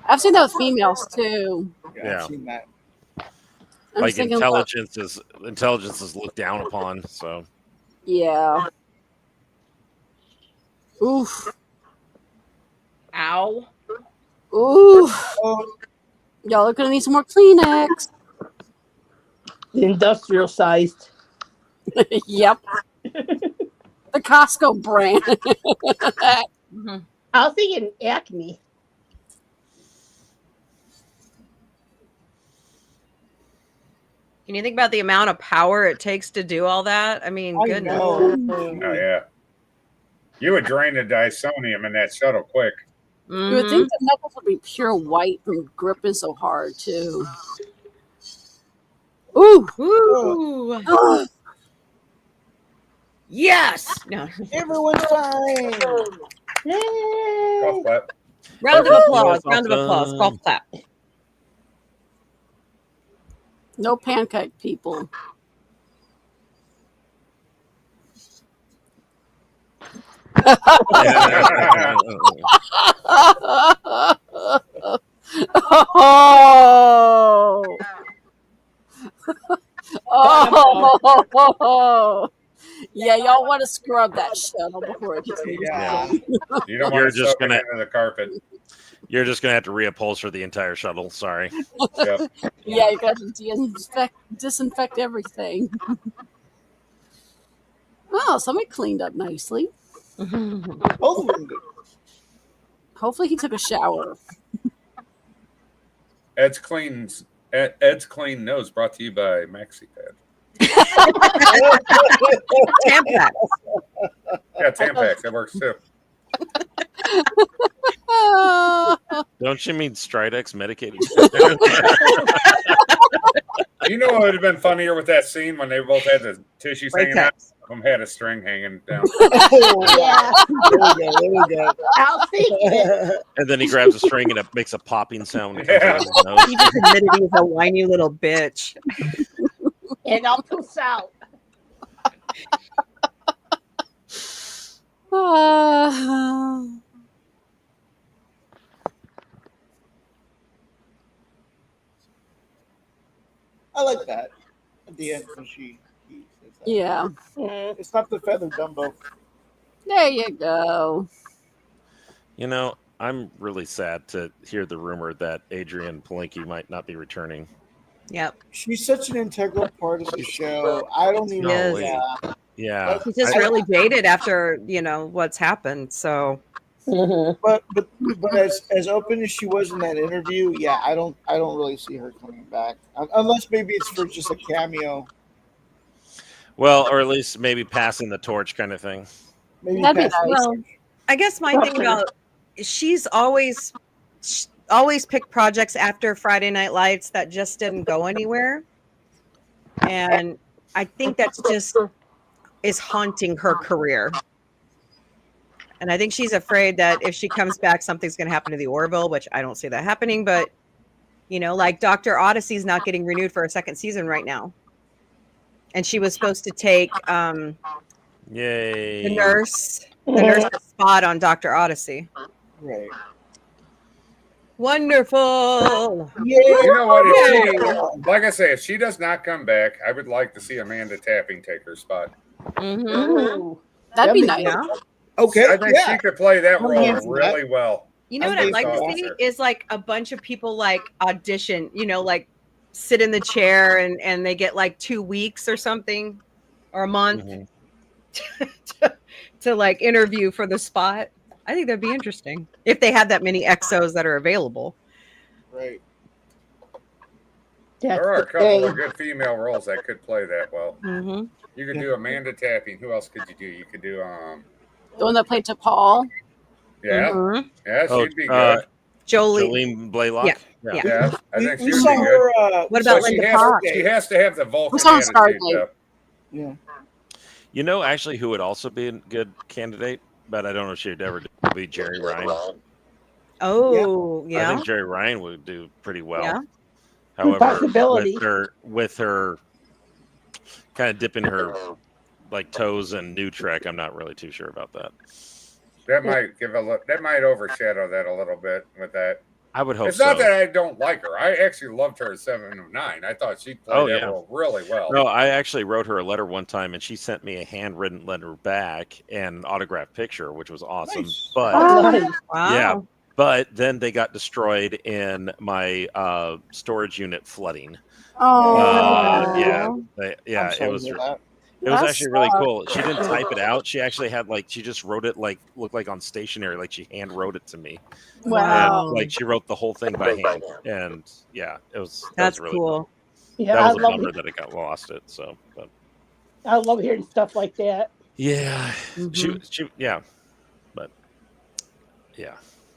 I've seen that with females too. I've seen that. Like intelligence is looked down upon. So yeah. Oof. Ow. Oof. Y'all are gonna need some more Kleenex. The industrial sized. Yep. The Costco brand. I was thinking Acme. Can you think about the amount of power it takes to do all that? I mean, I goodness. know. Oh yeah. You would drain the disonium in that shuttle quick. You would think the knuckles would be pure white from gripping so hard too. Ooh. Ooh. Ugh. Yes. No. Everyone's fine. Golf clap. Round of applause. Round of applause. Golf clap. No pancake people. Oh. Oh. Yeah, y'all want to scrub that shuttle before it gets Yeah. You don't want to just soak it into the carpet. You're just gonna have to reupholster the entire shuttle. Sorry. Yep. Yeah, you got to disinfect everything. Oh, somebody cleaned up nicely. Both of them did. Hopefully he took a shower. Ed's clean nose brought to you by MaxiPad. Tampax. Yeah, Tampax. That works too. Don't you mean Stridex medicated? You know what would have been funnier with that scene when they both had the tissues hanging out? One of them had a string hanging down. Yeah. There we go. I'll think it. And then he grabs a string and it makes a popping sound. When it comes Yeah. out of his nose. He just admitted he was a whiny little bitch. And I'll pull out. I like that. At the end when he says that. Yeah. It's not the feather Dumbo. There you go. You know, I'm really sad to hear the rumor that Adrian Palinki might not be returning. Yep. She's such an integral part of the show. I don't even No know. way. Yeah. Yeah. He's just really jaded after, what's happened. So But as open as she was in that interview, yeah, I don't really see her coming back unless maybe it's for just a cameo. Well, or at least maybe passing the torch kind of thing. Maybe That'd be pass- nice. Well, I guess my thing about she's always picked projects after Friday Night Lights that just didn't go anywhere, and I think that's just is haunting her career. And I think she's afraid that if she comes back, something's going to happen to the Orville, which I don't see that happening. But like Dr. Odyssey's not getting renewed for a second season right now, and she was supposed to take Yay. the nurse's spot on Dr. Odyssey. Right. Wonderful. Yeah. You know what? Yay. Like I say, if she does not come back, I would like to see Amanda Tapping take her spot. Mm-hmm. That'd be That'd be nice. Yeah. Okay. I think Yeah. she could play that I'm role here for that. really well. You know I'm what I'd like based to off see her. is like a bunch of people like audition, like sit in the chair and they get like 2 weeks or something or a month to like interview for the spot. I think that'd be interesting if they had that many exos that are available. Right. That's There are a the couple thing. of good female roles that could play that well. Mm-hmm. You could do Amanda Tapping. Who else could you do? You could do The one that played to Paul. yeah, Mm-hmm. yeah, Oh, she'd be good. Jolie. Jolene Blaylock. Yeah. Yeah. Yeah, I think We she would saw be good. her. What about But she Linda has, Fox? she has to have the We Vulcan saw attitude, Stargate. though. Yeah. You know, actually, who would also be a good candidate, but I don't know if she'd ever do, would be Jerry Ryan. Oh, I yeah. think Jerry Ryan would do pretty well. Yeah. However, Possibility. Mm-hmm. with her kind of dipping her like toes in New Trek, I'm not really too sure about that. That might give a look. That might overshadow that a little bit with that. I would hope It's not so. that I don't like her. I actually loved her as 709. I thought she played that role really well. No, I actually wrote her a letter one time, and she sent me a handwritten letter back and an autographed picture, which was awesome. Nice. But yeah, but then they got destroyed in my storage unit flooding. Oh, It was actually really cool. She didn't type it out. She actually had she just wrote it looked like on stationery, like she hand wrote it to me. Wow. And, she wrote the whole thing by hand, and that's really cool. Yeah, that was I a love bummer it. that it got lost. But I love hearing stuff like that. yeah, she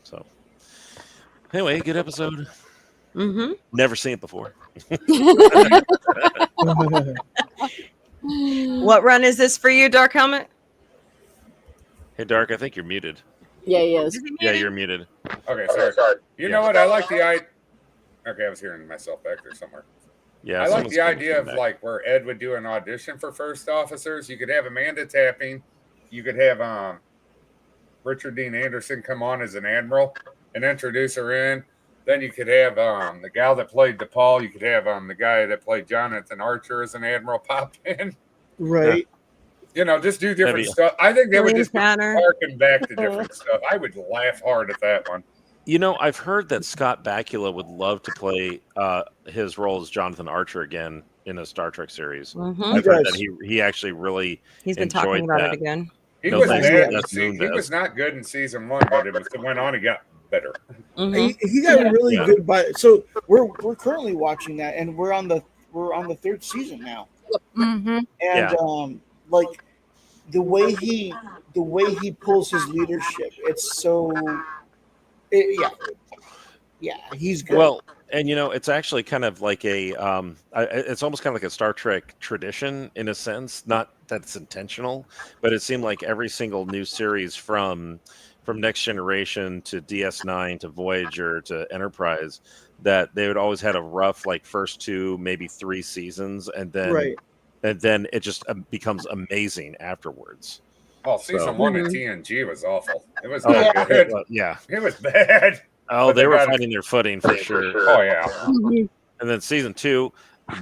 So anyway, good episode. Mm-hmm. Never seen it before. What run is this for you, Dark Helmet? Hey, Dark, I think you're muted. Yeah, he is. Yeah, you're muted. Okay, sorry. You know what? I like the idea. Okay, I was hearing myself back there somewhere. Yeah, I like the idea of where Ed would do an audition for first officers. You could have Amanda Tapping. You could have Richard Dean Anderson come on as an admiral and introduce her in. Then you could have the gal that played DePaul. You could have the guy that played Jonathan Archer as an admiral pop in. Right. Just do different stuff. I think they would just harken back to different stuff. I would laugh hard at that one. I've heard that Scott Bakula would love to play his role as Jonathan Archer again in a Star Trek series. Mm-hmm. I've heard that he actually really he's been talking about it again. He was not good in season 1, but it went on and got better. Mm-hmm. He got really good. So we're currently watching that, and we're on the 3rd season now. Mm-hmm. And the way he pulls his leadership, it's so. He's good. Well, and it's actually kind of like it's almost kind of like a Star Trek tradition in a sense. Not that it's intentional, but it seemed like every single new series from Next Generation to DS9 to Voyager to Enterprise, that they would always had a rough first 2, maybe 3 seasons, and then it just becomes amazing afterwards. Well, season 1 of TNG was awful. It was not good. It was bad. Oh, they were finding their footing for sure. Oh yeah. And then season 2,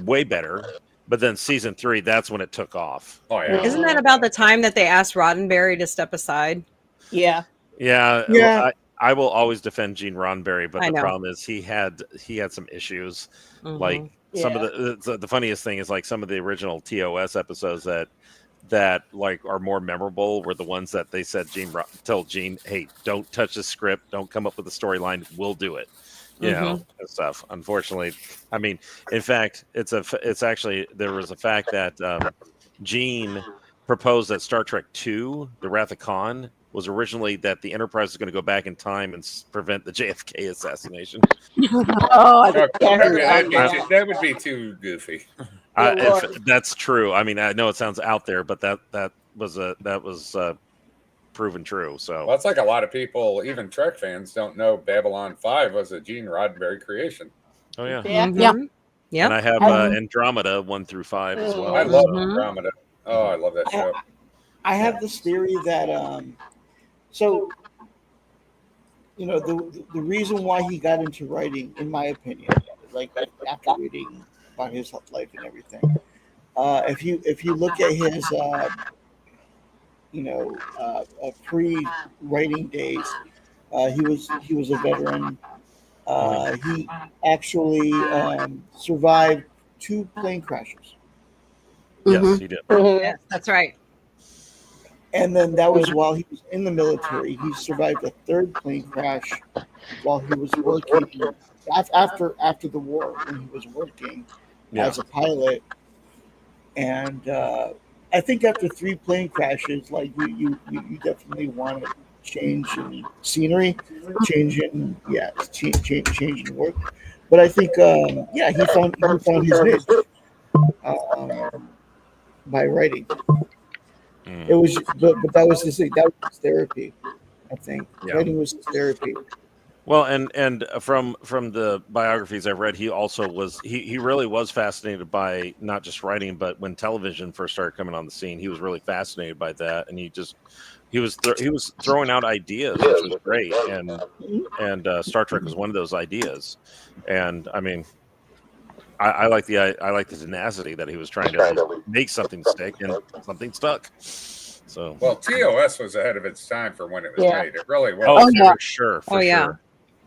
way better. But then season 3, that's when it took off. Oh yeah. Isn't that about the time that they asked Roddenberry to step aside? Yeah. Yeah. I will always defend Gene Roddenberry, but I the know. problem is he had some issues. Mhm. Some of the funniest thing is some of the original TOS episodes that are more memorable were the ones that they said told Gene, hey, don't touch the script, don't come up with a storyline, we'll do it, and stuff. Unfortunately, in fact, it's actually there was a fact that Gene proposed that Star Trek II, The Wrath of Khan, was originally that the Enterprise was going to go back in time and prevent the JFK assassination. That would be too goofy. That's true. I know it sounds out there, but that was proven true. So it's like a lot of people, even Trek fans, don't know Babylon 5 was a Gene Roddenberry creation. Oh yeah, yeah. And I have Andromeda 1 through 5 as well. I love Andromeda. Oh, I love that show. I have this theory that the reason why he got into writing, in my opinion, after reading about his life and everything, if you look at his pre-writing days, he was a veteran. He actually survived 2 plane crashes. Yes, he did. Yes, that's right. And then that was while he was in the military. He survived a 3rd plane crash while he was working after the war, when he was working as a pilot. And I think after 3 plane crashes, you definitely want to change in scenery, change in work. But I think he found his niche by writing. It was, but that was his therapy. I think writing was his therapy. Well, and from the biographies I've read, he also was he really was fascinated by not just writing, but when television first started coming on the scene, he was really fascinated by that, and he he was throwing out ideas, which was great, and Star Trek was one of those ideas. And I mean, I like the tenacity that he was trying to make something stick, and something stuck. So well, TOS was ahead of its time for when it was made. It really was. Oh, for sure. For sure.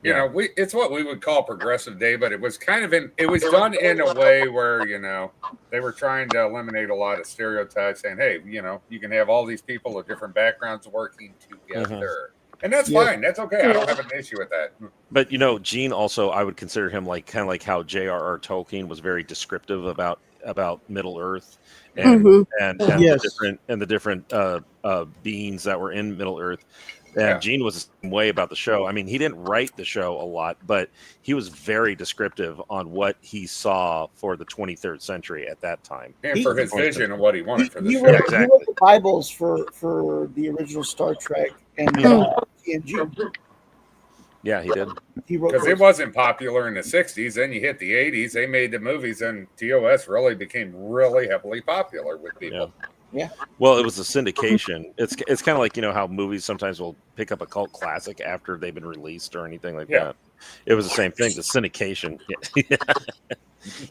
You know, it's what we would call progressive day, but it was kind of it was done in a way where, you know, they were trying to eliminate a lot of stereotypes, saying, hey, you know, you can have all these people of different backgrounds working together. And that's fine. That's okay. I don't have an issue with that. But, you know, Gene also, I would consider him like kind of like how J.R.R. Tolkien was very descriptive about Middle Earth and the different beings that were in Middle Earth. And Gene was the same way about the show. I mean, he didn't write the show a lot, but he was very descriptive on what he saw for the 23rd century at that time. And for his vision of what he wanted for the show. He wrote the Bibles for the original Star Trek and TNG. Yeah, he did. Because it wasn't popular in the 60s. Then you hit the 80s. They made the movies, and TOS really became really heavily popular with people. Yeah. Well, it was a syndication. It's kind of like, you know, how movies sometimes will pick up a cult classic after they've been released or anything like that. It was the same thing. The syndication.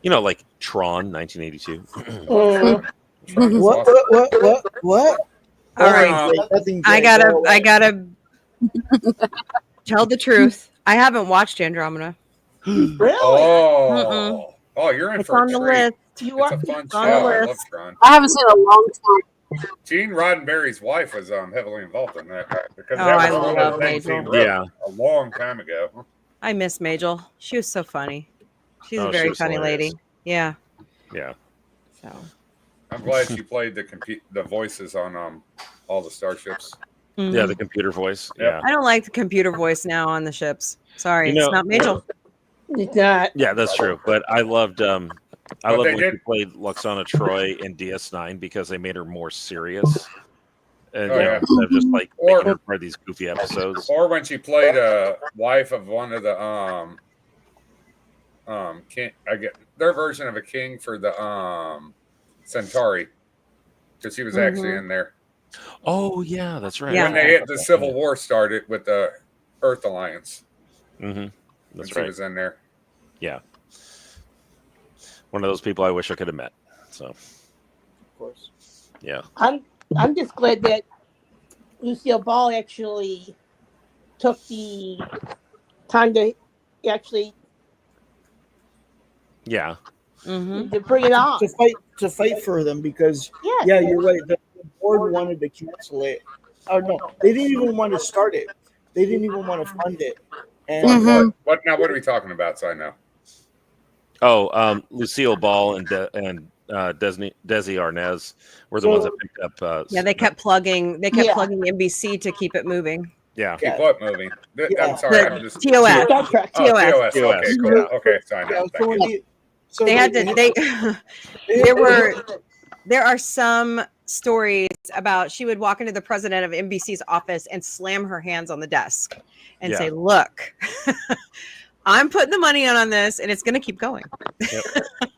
You know, like Tron, 1982. What? All right. I gotta tell the truth. I haven't watched Andromeda. Really? Oh, you're in It's for on a the treat. list. It's a fun show. on the I list. love Tron. I haven't seen it in a long time. Gene Roddenberry's wife was heavily involved in that because Oh, that I was one love of the things he Majel. wrote a long time ago. I miss Majel. She was so funny. She's Oh, a she very was funny hilarious. lady. Yeah. Yeah. So I'm glad she played the voices on all the starships. Yeah, the computer voice. Yeah. I don't like the computer voice now on the ships. Sorry, You know- it's not Majel. It's not. Yeah, that's true. But I loved But when they she did- played Luxana Troy in DS9 because they made her more serious. And Oh, yeah. instead of just like Or- making her part of these goofy episodes. Or when she played a wife of one of the king, I get their version of a king for the Centauri, because she was actually in there. Oh yeah, that's right. Yeah. When the Civil War started with the Earth Alliance, Mm-hmm. when That's she right. was in there. Yeah. One of those people I wish I could have met. So Of course. yeah. I'm just glad that Lucille Ball actually took the time to actually Yeah. to bring it on. To fight for them because Yes. yeah, you're right. The board wanted to cancel it. Oh no, they didn't even want to start it. They didn't even want to fund it. And What are we talking about? So I know. Oh, Lucille Ball and Desi Arnaz were the ones that picked up. Yeah, they kept plugging. They kept Yeah. plugging NBC to keep it moving. Yeah. Keep what moving? Yeah. I'm sorry. I'm just TOS. Star Trek. Oh, TOS. TOS. Okay, cool. Okay, sorry. yeah, No, so thank you. so They had to. There are some stories about she would walk into the president of NBC's office and slam her hands on the desk and Yeah. say, "Look, I'm putting the money on this, and it's going to keep going." Yep.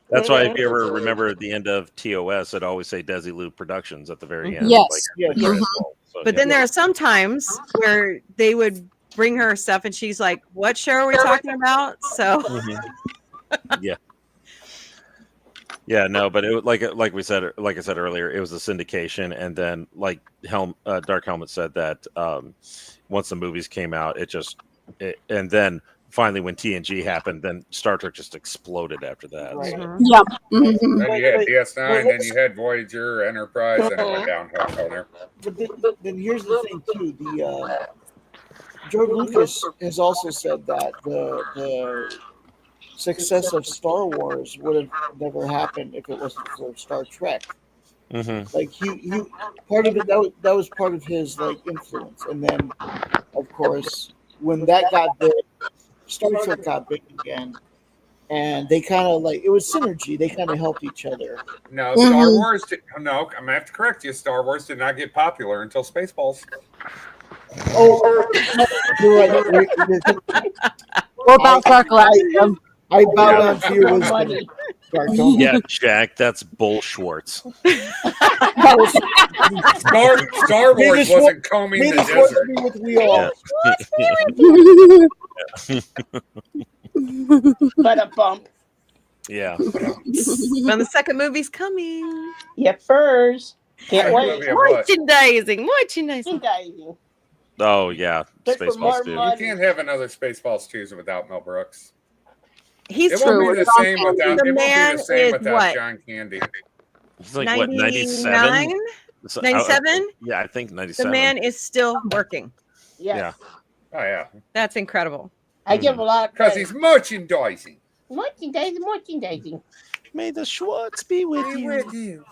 That's why if you ever remember at the end of TOS, it always say Desilu Productions at the very end. Yes. Yeah. the credits roll. So, But yeah. then there are some times where they would bring her stuff, and she's like, "What show are we talking about?" So Mhm. Yeah. Yeah, no, but it like I said earlier, it was a syndication, and then like Dark Helmet said that once the movies came out, and then finally when TNG happened, then Star Trek just exploded after that. Right. So, Yeah. Then you had DS9, then you had Voyager, Enterprise, and it went downhill from there. But then here's the thing too. The George Lucas has also said that the success of Star Wars would have never happened if it wasn't for Star Trek. mhm. Like he part of it that was part of his like influence, and then of course when that got big, Star Trek got big again, and they kind of like it was synergy. They kind of helped each other. No, Star Wars. No, I'm gonna have to correct you. Star Wars did not get popular until Spaceballs. Oh, you're right. What about Sarcasm? I bow down to your wisdom. Money. Yeah, Jack, that's Bull Schwartz. Star Wars wasn't combing the desert. With we all. But a bump. Yeah. When the second movie's coming. Yeah, first. Can't wait. Movie of what? Merchandising. Oh yeah, Good for Spaceballs more too. money. You can't have another Spaceballs 2 without Mel Brooks. He's It won't be the same without. The It won't be man the same is without what? John Candy. He's like what, 97? 99? 97? Yeah, I think 97. The man is still working. Yes. Yeah. Oh yeah, That's incredible. I give him a lot of because credit. he's merchandising. Merchandising. May the Schwartz be with you.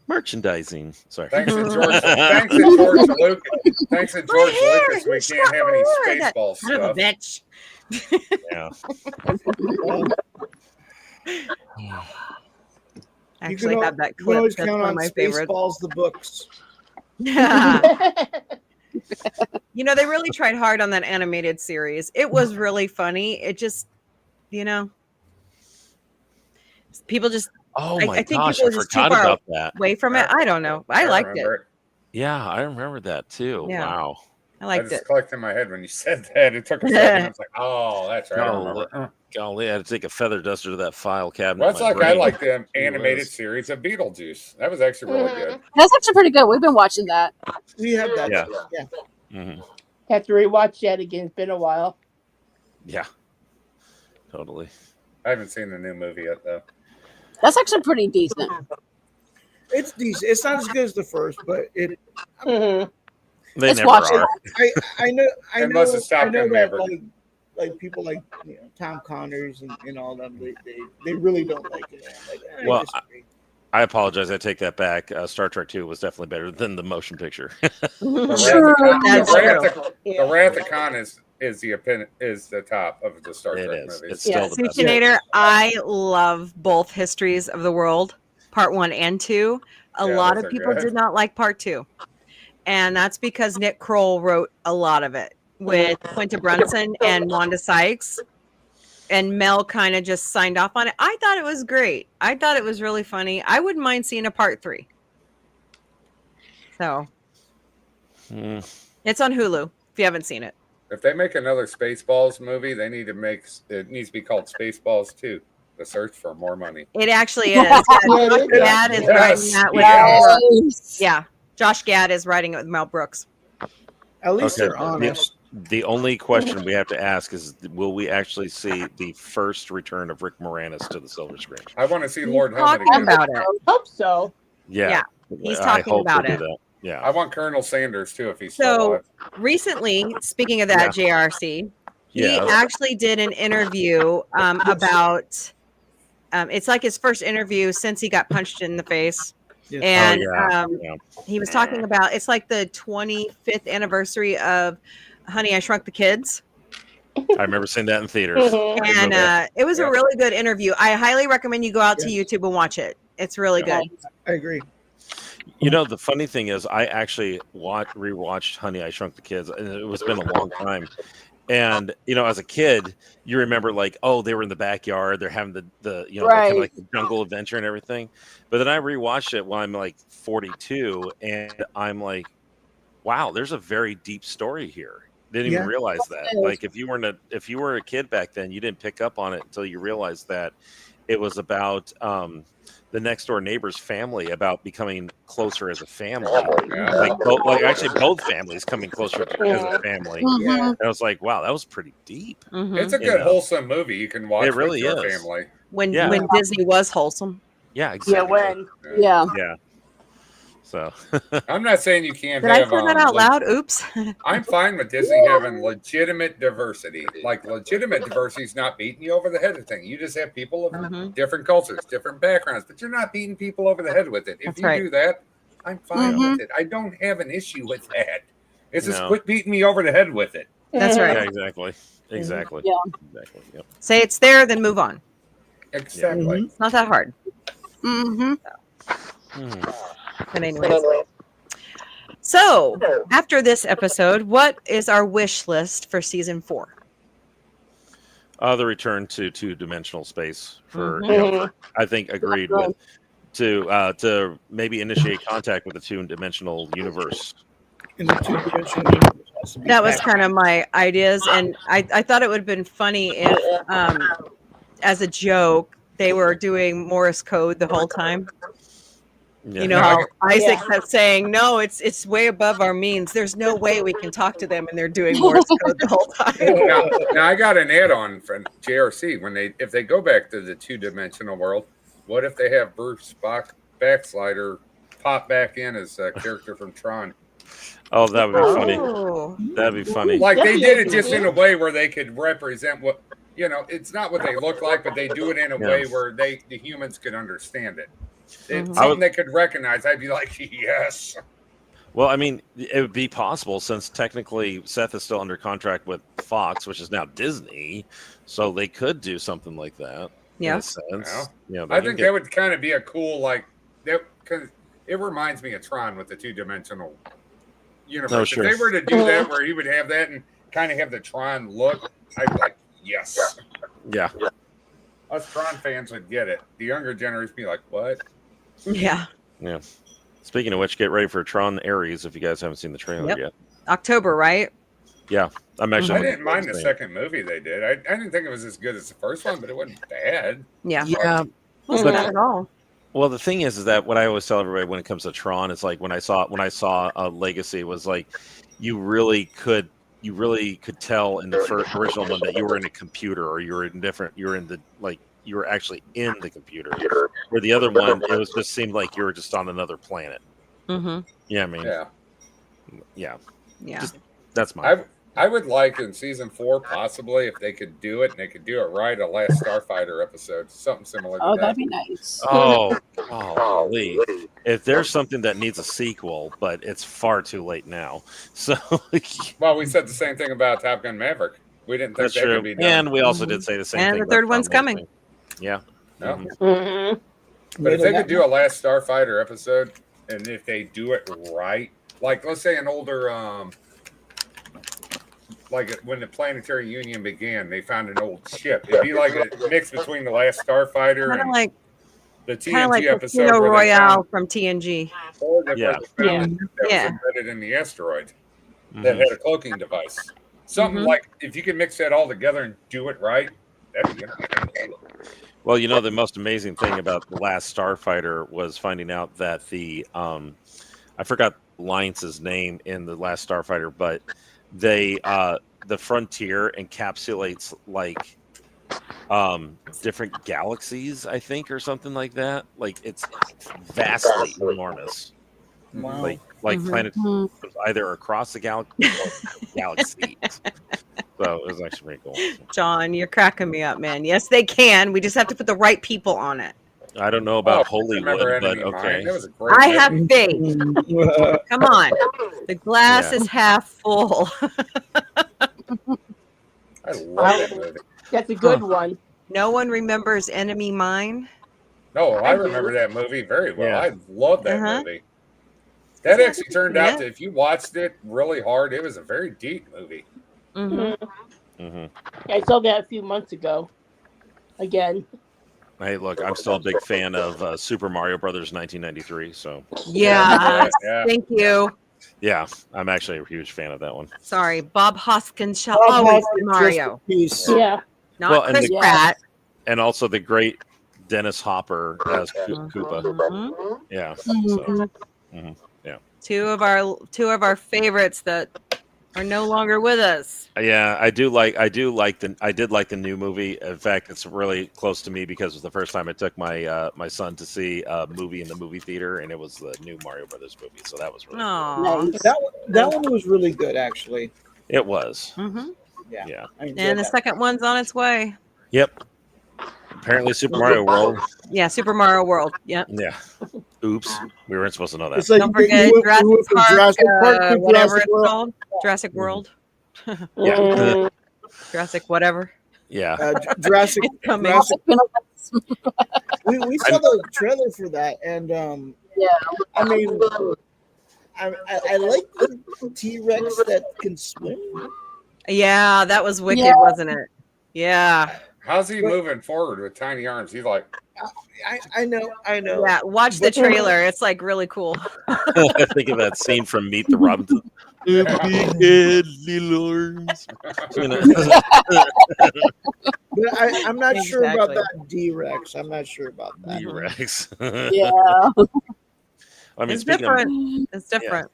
Merchandising. Sorry. Thanks to George. Thanks to George Lucas. Thanks to George Lucas, we can't have any Spaceballs Son of a stuff. bitch. Yeah. Actually have that You can clip. always That's count one of on my favorites. Spaceballs, the books. You know, they really tried hard on that animated series. It was really funny. It just, you know, people just. Oh I my think gosh, people I were just too forgot far about that. away from it. I don't know. I liked it. remember Yeah, I remember that too. Yeah. Wow. I I liked just it. clicked in my head when you said that. It took a second. I was like, oh, that's right. I remember. Golly, I had to take a feather duster to that file cabinet. Well, that's in my like I brain. like the Gee animated whiz. series of Beetlejuice. That was actually really good. That's actually pretty good. We've been watching that. We have that. Yeah. Yeah. Mhm. Have to rewatch that again. It's been a while. Yeah. Totally. I haven't seen the new movie yet, though. That's actually pretty decent. It's decent. It's not as good as the first, but it. Mhm. They It's never watchable. are. I know. I It know. must have stopped I know them that ever. like people like Tom Connors and all them. They really don't like it. Like, I Well, disagree. I apologize. I take that back. Star Trek 2 was definitely better than the motion picture. The Wrath of Khan is the top of the Star It Trek is. movies. It's still the best. Suchinator, I love both Histories of the World, part 1 and 2. A Yeah, lot those of are people good. did not like part 2. And that's because Nick Kroll wrote a lot of it with Quinta Brunson and Wanda Sykes. And Mel kind of just signed off on it. I thought it was great. I thought it was really funny. I wouldn't mind seeing a part 3. So it's on Hulu if you haven't seen it. If they make another Spaceballs movie, they need to make it needs to be called Spaceballs 2: The Search for More Money. It actually is. Josh Gad is writing that with Mel Brooks. Yeah. Josh Gad is writing it with Mel Brooks. At least Okay. they're honest. The only question we have to ask is, will we actually see the first return of Rick Moranis to the silver screen? I want to see Lord Helmet Talking again. about it. Hope so. Yeah. He's I talking hope about they it. do that. Yeah. I want Colonel Sanders too if he's still So alive. recently, speaking of that, JRC, he Yeah. actually did an interview about. It's like his first interview since he got punched in the face, Yeah. and Yeah. he was talking about it's like the 25th anniversary of Honey, I Shrunk the Kids, I remember seeing that in theaters. and it was Yeah. a really good interview. I highly recommend you go out to YouTube and watch it. It's really Yeah. good. I agree. You know, the funny thing is, I actually rewatched Honey, I Shrunk the Kids, and it was been a long time. And you know, as a kid, you remember like, oh, they were in the backyard, they're having the you know, kind Right. of like the jungle adventure and everything. But then I rewatched it when I'm like 42, and I'm like, wow, there's a very deep story here. Didn't even Yeah. realize that. Like, if you were a kid back then, you didn't pick up on it until you realized that it was about the next door neighbor's family, about becoming closer as a family. Yeah. Like actually both families coming closer as a family. Yeah. And I was like, wow, that was pretty deep. Mhm. It's a You good know. wholesome movie you can watch It really with your is. family. When Yeah. Disney was wholesome. Yeah, Yeah, exactly. when. Yeah. Yeah. So I'm not saying you can't Did I have say that out loud? Oops. I'm fine with Disney having legitimate diversity. Like legitimate diversity is not beating you over the head with things. You just have people of Mhm. different cultures, different backgrounds, but you're not beating people over the head with it. If That's you right. do that, I'm fine Mhm. with it. I don't have an issue with that. It's just No. quit beating me over the head with it. That's right. yeah, exactly. Exactly. Yeah. Exactly. Yep. Say it's there, then move on. Exactly. It's not that hard. Mm-hmm. Hmm. But anyways. So after this episode, what is our wish list for season 4? The return to two-dimensional space for, I think, agreed Right. with to maybe initiate contact with the two-dimensional universe. In the two-dimensional universe has to be That was back. kind of my ideas, and I thought it would have been funny if, as a joke, they were doing Morse code the whole time. Yeah. You know how Isaac kept saying, "No, it's way above our means. There's no way we can talk to them," and they're doing Morse code the whole time. Now I got an add-on from JRC. If they go back to the two-dimensional world, what if they have Bruce Backslider pop back in as a character from Tron? Oh, that would be funny. Oh. That'd be funny. Like they did it just in a way where they could represent what it's not what they look like, but they do it in a way where the humans could understand it. It's something they could recognize. I'd be like, yes. Well, I mean, it would be possible since technically Seth is still under contract with Fox, which is now Disney, so they could do something like that. Yeah. In a sense. I think that would kind of be a cool because it reminds me of Tron with the two-dimensional universe. Oh, sure. If they were to do that where he would have that and kind of have the Tron look, I'd be like, yes. Yeah. Us Tron fans would get it. The younger generation be like, what? Yeah. Yeah. Speaking of which, get ready for Tron Ares if you guys haven't seen the trailer yet. October, right? Yeah. I'm actually. I didn't mind the second movie they did. I didn't think it was as good as the first one, but it wasn't bad. Yeah. Yeah. Wasn't bad at all. Well, the thing is that what I always tell everybody when it comes to Tron is like when I saw Legacy was like you really could tell in the first original one that you were in a computer or you were actually in the computer. Where the other one, it was just seemed like you were just on another planet. Mm-hmm. Yeah, I mean, yeah. That's my. I would like in season 4 possibly if they could do it and they could do it right, a Last Starfighter episode, something similar to that. Oh, that'd be nice. Golly. If there's something that needs a sequel, but it's far too late now. So well, we said the same thing about Top Gun Maverick. We didn't think that's that true. could be done. And we also did say the same and thing. And the third about one's Tom coming. Yeah. No. Mm-hmm. But if they could do a Last Starfighter episode, and if they do it right, like let's say an older, like when the Planetary Union began, they found an old ship. It'd be like a mix between the Last Starfighter Kind of and like the kind of TNG like episode. Casino where they Royale found- from TNG. or they Yeah. found the ship that Yeah. was embedded in the asteroid Mhm. that had a cloaking device. Something Mhm. like if you could mix that all together and do it right, that'd be interesting. Well, the most amazing thing about the Last Starfighter was finding out that the I forgot Alliance's name in the Last Starfighter, but they the Frontier encapsulates like different galaxies, I think, or something like that. Like it's vastly enormous. Wow. Like Mhm. planet either across the galaxies. So it was actually pretty cool. John, you're cracking me up, man. Yes, they can. We just have to put the right people on it. I don't know about Oh, remember Hollywood, but Enemy Mine? okay. That was a great I movie. have faith. Come on. The glass Yeah. is half full. I love that movie. That's a good one. No one remembers Enemy Mine. No, I remember that movie very well. Yeah. I love that Uh-huh. movie. That actually turned out Yeah. to, if you watched it really hard, it was a very deep movie. Mm-hmm. hmm I saw that a few months ago. Again. Hey, look, I'm still a big fan of Super Mario Brothers 1993. So Yeah. Yeah. Thank you. yeah, I'm actually a huge fan of that one. Sorry. Bob Hoskins shall Bob always Hoskins, be Mario. Peace. Yeah. Not Well, and Chris the- Pratt. And also the great Dennis Hopper as Koopa. Mhm. Yeah. Mhm. So, Two of our favorites that are no longer with us. yeah, I did like the new movie. In fact, it's really close to me because it was the first time I took my my son to see a movie in the movie theater, and it was the new Mario Brothers movie. So that was really cool. Aw. Nice. That one was really good, actually. It was. Mhm. Yeah. Yeah. I enjoyed And the that. second one's on its way. Yep. Apparently, Super Mario World. Yeah, Super Mario World. Yep. Yeah. Oops, we weren't supposed to know that. It's like Don't forget you went Jurassic from Park, Jurassic Park to whatever Jurassic it's World. called. Jurassic World. Yeah. Mhm. Jurassic whatever. Yeah. Jurassic. It's coming. Jurassic Penalized. we saw the trailer for that, and Yeah. I mean, I like the T-Rex that can swim. Yeah, that was wicked, Yeah. wasn't it? Yeah. How's he moving forward with tiny arms? He's like, I know. Yeah. Watch the trailer. It's like really cool. I think of that scene from Meet the Robinson. Big head, little arms. You know? But I'm not sure about Exactly. that D-Rex. I'm not sure about that. T-Rex. Yeah. I mean, It's different. It's different.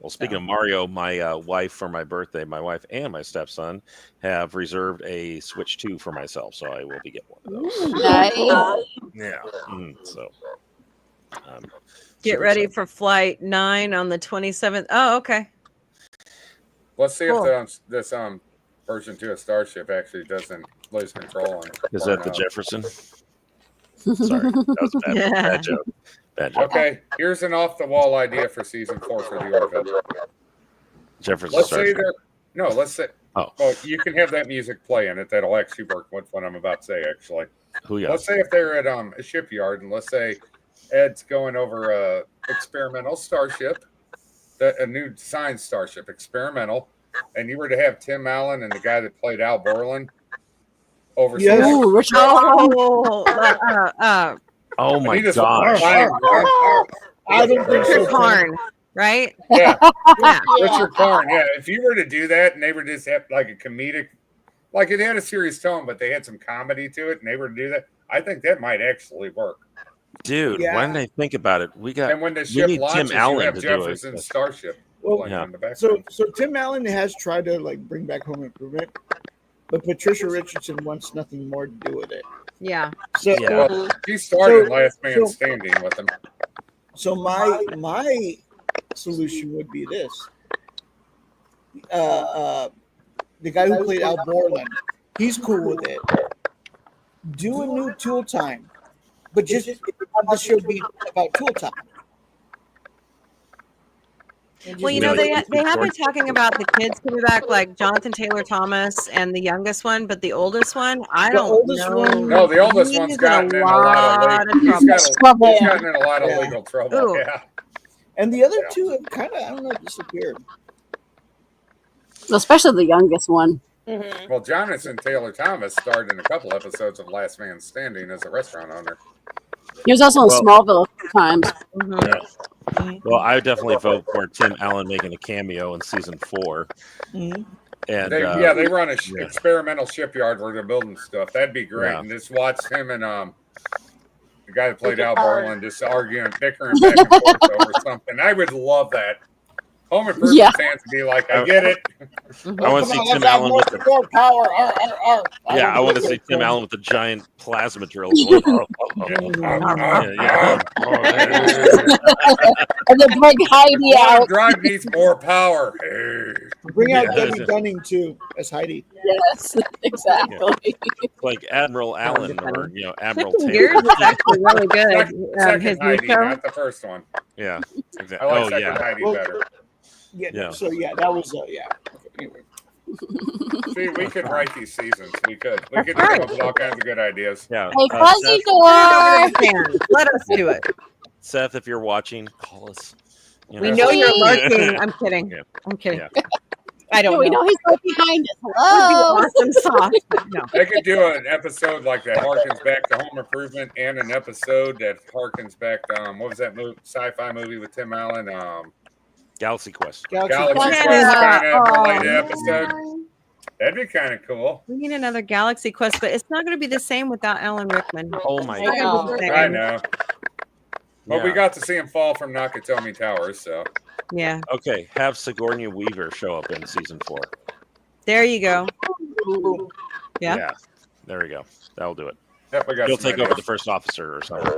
Well, speaking of Mario, my wife for my birthday, my wife and my stepson have reserved a Switch 2 for myself, so I will be getting one of those. Nice. Yeah. So Get super ready excited. for Flight 9 on the 27th. Oh, okay. let's see Cool. if this version 2 of Starship actually doesn't lose control. And Is that the Jefferson? Sorry, that was a bad joke. Bad joke. Okay, here's an off-the-wall idea for season 4 for the Orville. Jefferson. Let's say let's say. Oh. Well, you can have that music play in it. That'll actually work with what I'm about to say. Actually, let's say if they're at a shipyard, and let's say Ed's going over a experimental starship, a new design starship, experimental, and you were to have Tim Allen and the guy that played Al Borland over. Yes. Ooh, Richard. Oh my Anita's gosh. I don't think Richard so. Karn, right? Yeah, Yeah. Richard Karn. Yeah, if you were to do that and they were just have like a comedic, like it had a serious tone, but they had some comedy to it, and they were to do that, I think that might actually work. Dude, Yeah. when I think about it, And when the we ship need launches, Tim Allen you have to do it. Jefferson's Starship Well, playing yeah. in the background. So Tim Allen has tried to like bring back Home Improvement, but Patricia Richardson wants nothing more to do with it. Yeah. So Yeah. Well, he started So- Last Man so- Standing with him. So my solution would be this. The guy who played Al Borland, he's cool with it. Do a new Tool Time, but just have the show be about Tool Time. And Well, just you know, make they it- have been talking about the kids coming back, like Jonathan Taylor Thomas and the youngest one, but the oldest one, I The don't oldest know. one- No, the oldest He's one's in gotten in a lot of of legal. He's trouble. gotten in a lot of Yeah. legal trouble. Ooh. Yeah. And the other two have kind of, I don't know, disappeared. Especially the youngest one. Mhm. Well, Jonathan Taylor Thomas starred in a couple episodes of Last Man Standing as a restaurant owner. He was also in Smallville a few times. Mhm. Well, I would definitely vote for Tim Allen making a cameo in season 4. Mhm. And They run a experimental shipyard where they're building stuff. That'd be great. Yeah. And just watch him and the guy that played Al Borland just arguing, bickering back and forth over something. I would love that. Home Improvement Yeah. fans would be like, I get it. I want to see Tim Allen with the more power. I want to see Tim Allen with the giant plasma drill. Going, yeah. And then bring Heidi Modern out. Drive needs more power. Bring out Yeah. Debbie Dunning too as Heidi. Yes, exactly. Like Admiral Allen or Admiral Shifting Taylor. Gears is actually really good. Second His new Heidi, show. not the first one. Yeah, I exactly. like Oh second yeah. Heidi Well, better. Yeah. Yeah. So yeah, that was yeah. Anyway. See, we could write these seasons. We could. We could That's come up with all kinds of good ideas. Yeah. Hey, Fuzzy Seth, Door. Let us do it. Seth, if you're watching, call us. We know you're lurking. I'm kidding. Yeah. I'm kidding. Yeah. I don't Yeah, we know. know he's right behind us. Would be Hello. awesome sauce. but No. They could do an episode like that harkens back to Home Improvement, and an episode that harkens back to what was that movie, sci-fi movie with Tim Allen? Galaxy Quest. Galaxy Quest. Quest kind of Oh, related episode. That'd be kind of cool. We need another Galaxy Quest, but it's not going to be the same without Alan Rickman. Oh my It's not gonna be the I same. know. But we got to see him fall from Nakatomi Towers, so Yeah. Okay, have Sigourney Weaver show up in season 4. There you go. Yeah. There we go. That'll do it. yep, we got. He'll some take over ideas. the first officer or something.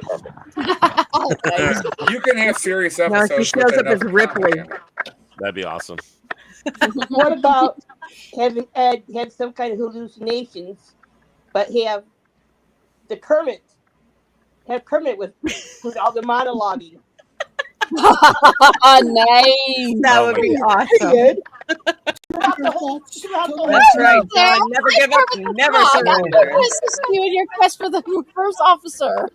You can have serious No, episodes. she shows with up as enough Ripley. content. That'd be awesome. What about having Ed have some kind of hallucinations, but have the Kermit with all the monologuing? Nice. That would be awesome. Good. That's right, John. Never give up, never surrender. Assist you in your quest for the first officer.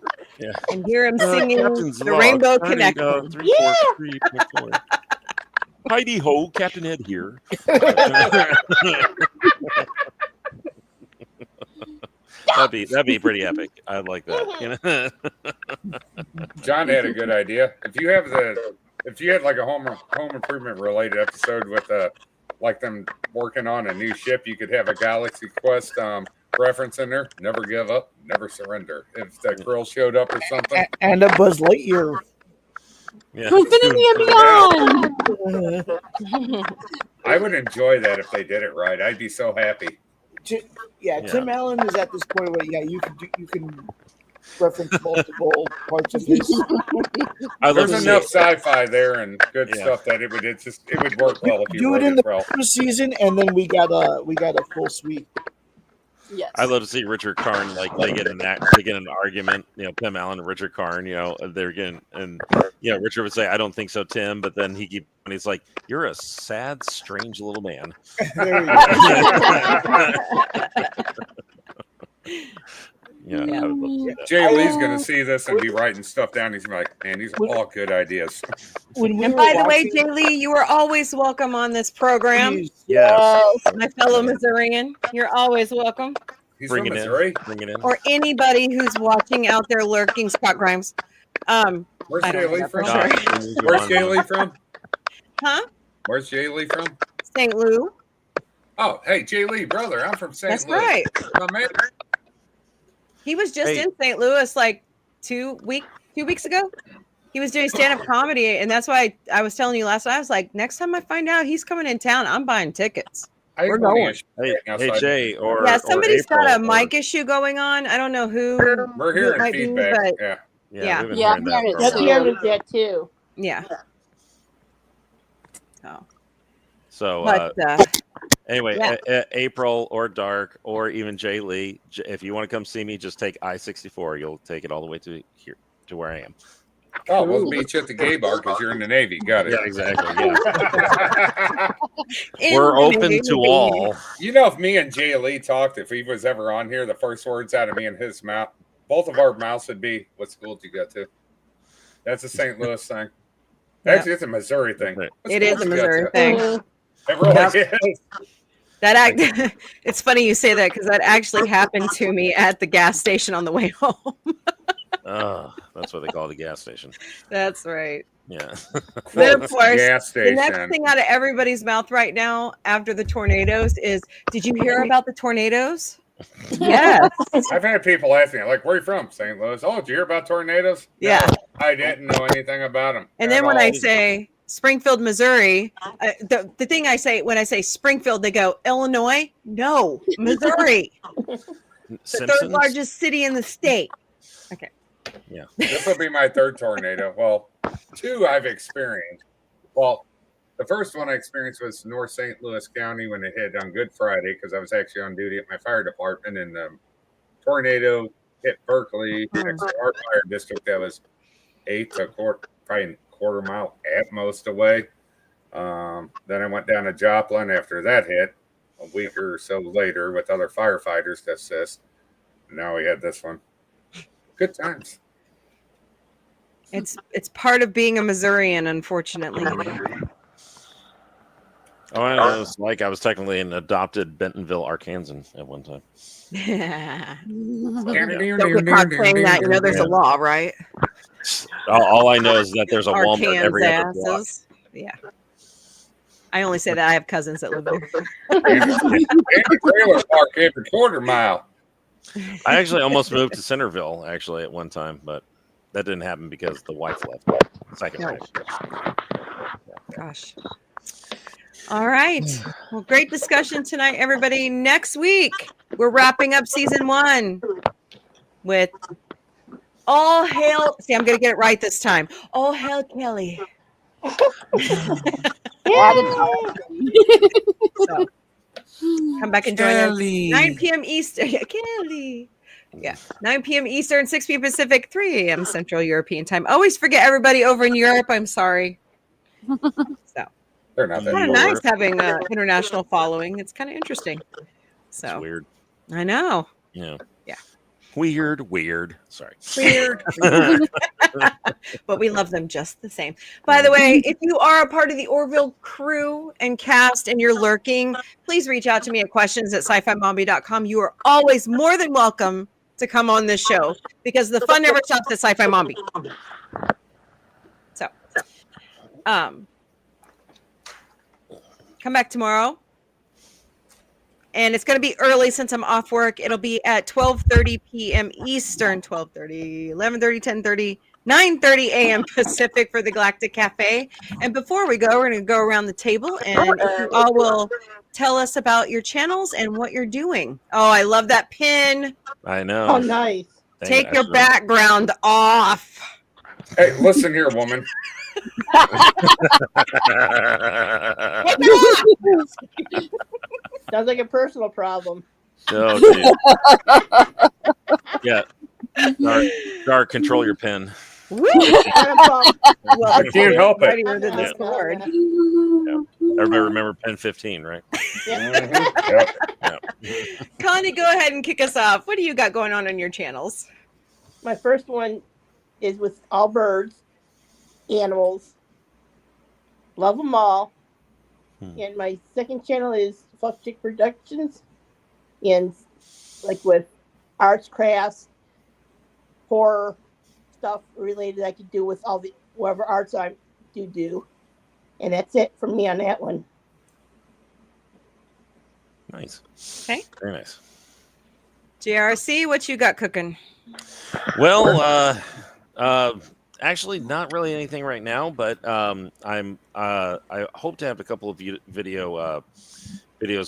And hear him singing Captain's the log, Rainbow turning, Connection. 343.4. Heidi ho, Captain Ed here. That'd be pretty epic. I'd like that. John had a good idea. If you had like a home improvement related episode with like them working on a new ship, you could have a Galaxy Quest reference in there. Never give up, never surrender. If the Krill showed up or something, and a Buzz Lightyear. Yeah. Infinity and beyond. I would enjoy that if they did it right. I'd be so happy. Tim Allen is at this point where you can reference multiple parts of his. There's enough sci-fi there and good stuff that it would work well if you do wrote it in the well. first season, and then we got a full suite. Yes. I'd love to see Richard Karn they get an argument. Tim Allen and Richard Karn. They're getting Richard would say, "I don't think so, Tim," but then he's like, "You're a sad, strange little man." There we go. I would love to see that. Jay Lee's gonna see this and be writing stuff down. He's gonna be like, "Man, these are all good ideas." And by the way, Jay Lee, you are always welcome on this program. Yes. My fellow Missourian, you're always welcome. He's Bring from it Missouri. Bring it in. Or anybody who's watching out there lurking, Scott Grimes. Where's I Jay don't Lee know from? for sure. Where's Jay Lee from? Huh? Where's Jay Lee from? St. Louis. Oh, hey, Jay Lee, brother. I'm from St. That's Louis. right. My man. He was just in St. Louis like 2 weeks ago. He was doing stand-up comedy, and that's why I was telling you last night. I was like, next time I find out he's coming in town, I'm buying tickets. We're going. Hey, Jay, somebody's April, got a mic issue going on. I don't know who. We're who it hearing might be, feedback. but Yeah. we've been hearing that for a That's while. hearing that too. Yeah. So, anyway, April or Dark or even Jay Lee, if you want to come see me, just take I-64. You'll take it all the way to here to where I am. Oh, we'll meet you at the gay bar because you're in the Navy. Got it. Yeah, exactly. Yeah. We're open to all. If me and Jay Lee talked, if he was ever on here, the first words out of me and his mouth, both of our mouths would be, "What school did you go to?" That's a St. Louis thing. Actually, it's a Missouri thing. It is a Missouri thing. It really is. It's funny you say that because that actually happened to me at the gas station on the way home. That's what they call the gas station. That's right. Yeah. Then, of course, gas the next station. thing out of everybody's mouth right now after the tornadoes is, did you hear about the tornadoes? Yes. I've had people asking, like, where are you from? St. Louis. Oh, did you hear about tornadoes? Yeah. No, I didn't know anything about them. And then when I say Springfield, Missouri, the thing I say, when I say Springfield, they go, Illinois? No, Missouri. The third largest city in the state. Okay. Yeah. This will be my third tornado. Well, 2 I've experienced. Well, the first one I experienced was North St. Louis County when it hit on Good Friday because I was actually on duty at my fire department, and the tornado hit Berkeley, next to our fire district that was 8 to probably quarter mile at most away. Then I went down to Joplin after that hit a week or so later with other firefighters to assist. And now we had this one. Good times. It's part of being a Missourian, unfortunately. Oh, I know. It's like I was technically an adopted Bentonville, Arkansan at one time. Don't get caught saying that. There's a law, right? All I know is that there's a Walmart every other block. Arkansas. Yeah. I only say that I have cousins that live there. And the trailer park every quarter mile. I actually almost moved to Centerville at one time, but that didn't happen because the wife left. Second wife. Gosh. All right. Well, great discussion tonight, everybody. Next week, we're wrapping up season 1 with All Hail. See, I'm going to get it right this time. All Hail Kelly. So, come back and join us. 9 p.m. Eastern. Yeah, Kelly. Yeah. 9 p.m. Eastern, 6 p.m. Pacific, 3 a.m. Central European time. Always forget everybody over in Europe. I'm sorry. So. They're not that Kind of nice having an international following. It's kind of interesting. So It's weird. I know. Yeah. Yeah. Weird. Sorry. Weird. But we love them just the same. By the way, if you are a part of the Orville crew and cast and you're lurking, please reach out to me at questions@sci-fi-mombie.com. You are always more than welcome to come on this show because the fun never stops at Sci-Fi Mombie. So, come back tomorrow. And it's going to be early since I'm off work. It'll be at 12:30 p.m. Eastern, 12:30, 11:30, 10:30, 9:30 a.m. Pacific for the Galactic Cafe. And before we go, we're going to go around the table and you all will tell us about your channels and what you're doing. Oh, I love that pin. I know. Oh, nice. Take your background off. Hey, listen here, woman. Sounds like a personal problem. Oh, dude. Yeah. Dark, control your pen. Woo! Well, I can't help it. Everybody remember pen 15, right? Yeah. Connie, go ahead and kick us off. What do you got going on your channels? My first one is with all birds, animals. Love them all. And my second channel is Fuck Chick Productions. And like with arts, crafts, horror stuff related I could do with all the whatever arts I do. And that's it for me on that one. Nice. Okay. Very nice. JRC, what you got cooking? Well, actually, not really anything right now, but I hope to have a couple of videos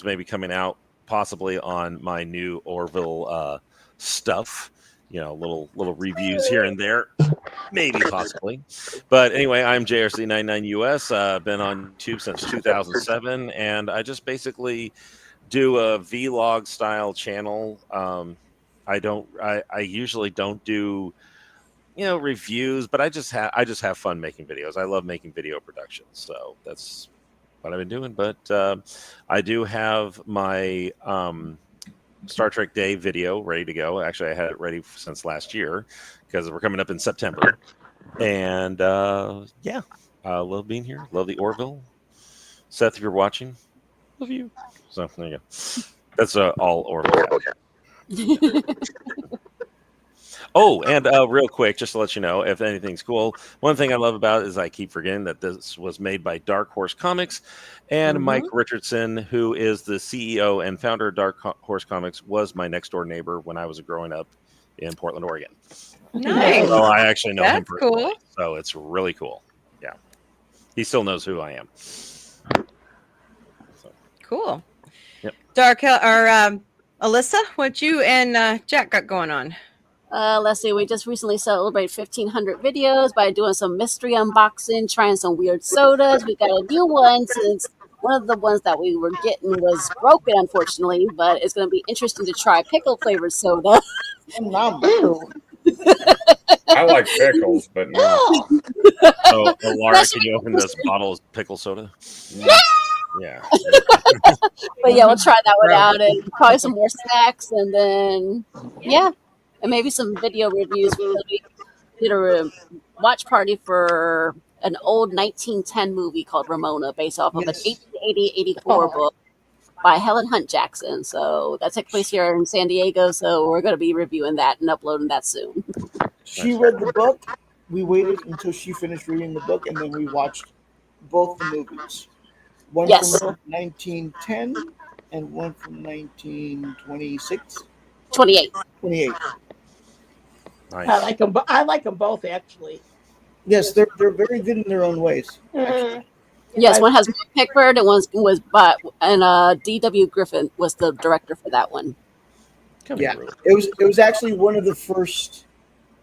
maybe coming out, possibly on my new Orville stuff. You know, little reviews here and there, maybe possibly. But anyway, I'm JRC99US. Been on YouTube since 2007, and I just basically do a vlog style channel. I usually don't do reviews, but I just have fun making videos. I love making video productions, so that's what I've been doing. But I do have my Star Trek Day video ready to go. Actually, I had it ready since last year because we're coming up in September. And yeah, I love being here. Love the Orville. Seth, if you're watching, love you. So there you go. That's all Orville. Oh, and real quick, just to let you know, if anything's cool, one thing I love about it is I keep forgetting that this was made by Dark Horse Comics, and Mike Richardson, who is the CEO and founder of Dark Horse Comics, was my next door neighbor when I was growing up in Portland, Oregon. Nice. So I actually know him personally. Cool. So it's really cool. Yeah, he still knows who I am. So. Cool. Yep. Dark or Alyssa, what you and Jack got going on? Let's see. We just recently celebrated 1,500 videos by doing some mystery unboxing, trying some weird sodas. We got a new one since one of the ones that we were getting was broken, unfortunately. But it's going to be interesting to try pickle flavored soda. I like pickles, but no. So, Laura, can you open this bottle of pickle soda? Yeah. But yeah, we'll try that one out and probably some more snacks, and then yeah. And maybe some video reviews. We did a watch party for an old 1910 movie called Ramona, based off of an 1880-84 book by Helen Hunt Jackson. So that took place here in San Diego. So we're going to be reviewing that and uploading that soon. She read the book. We waited until she finished reading the book, and then we watched both the movies. One from 1910 and one from 1926. 28. 28. Nice. I like them both, actually. Yes, they're very good in their own ways. Yes, one has Pickford and one was D.W. Griffin was the director for that one. Yeah, it was actually one of the first,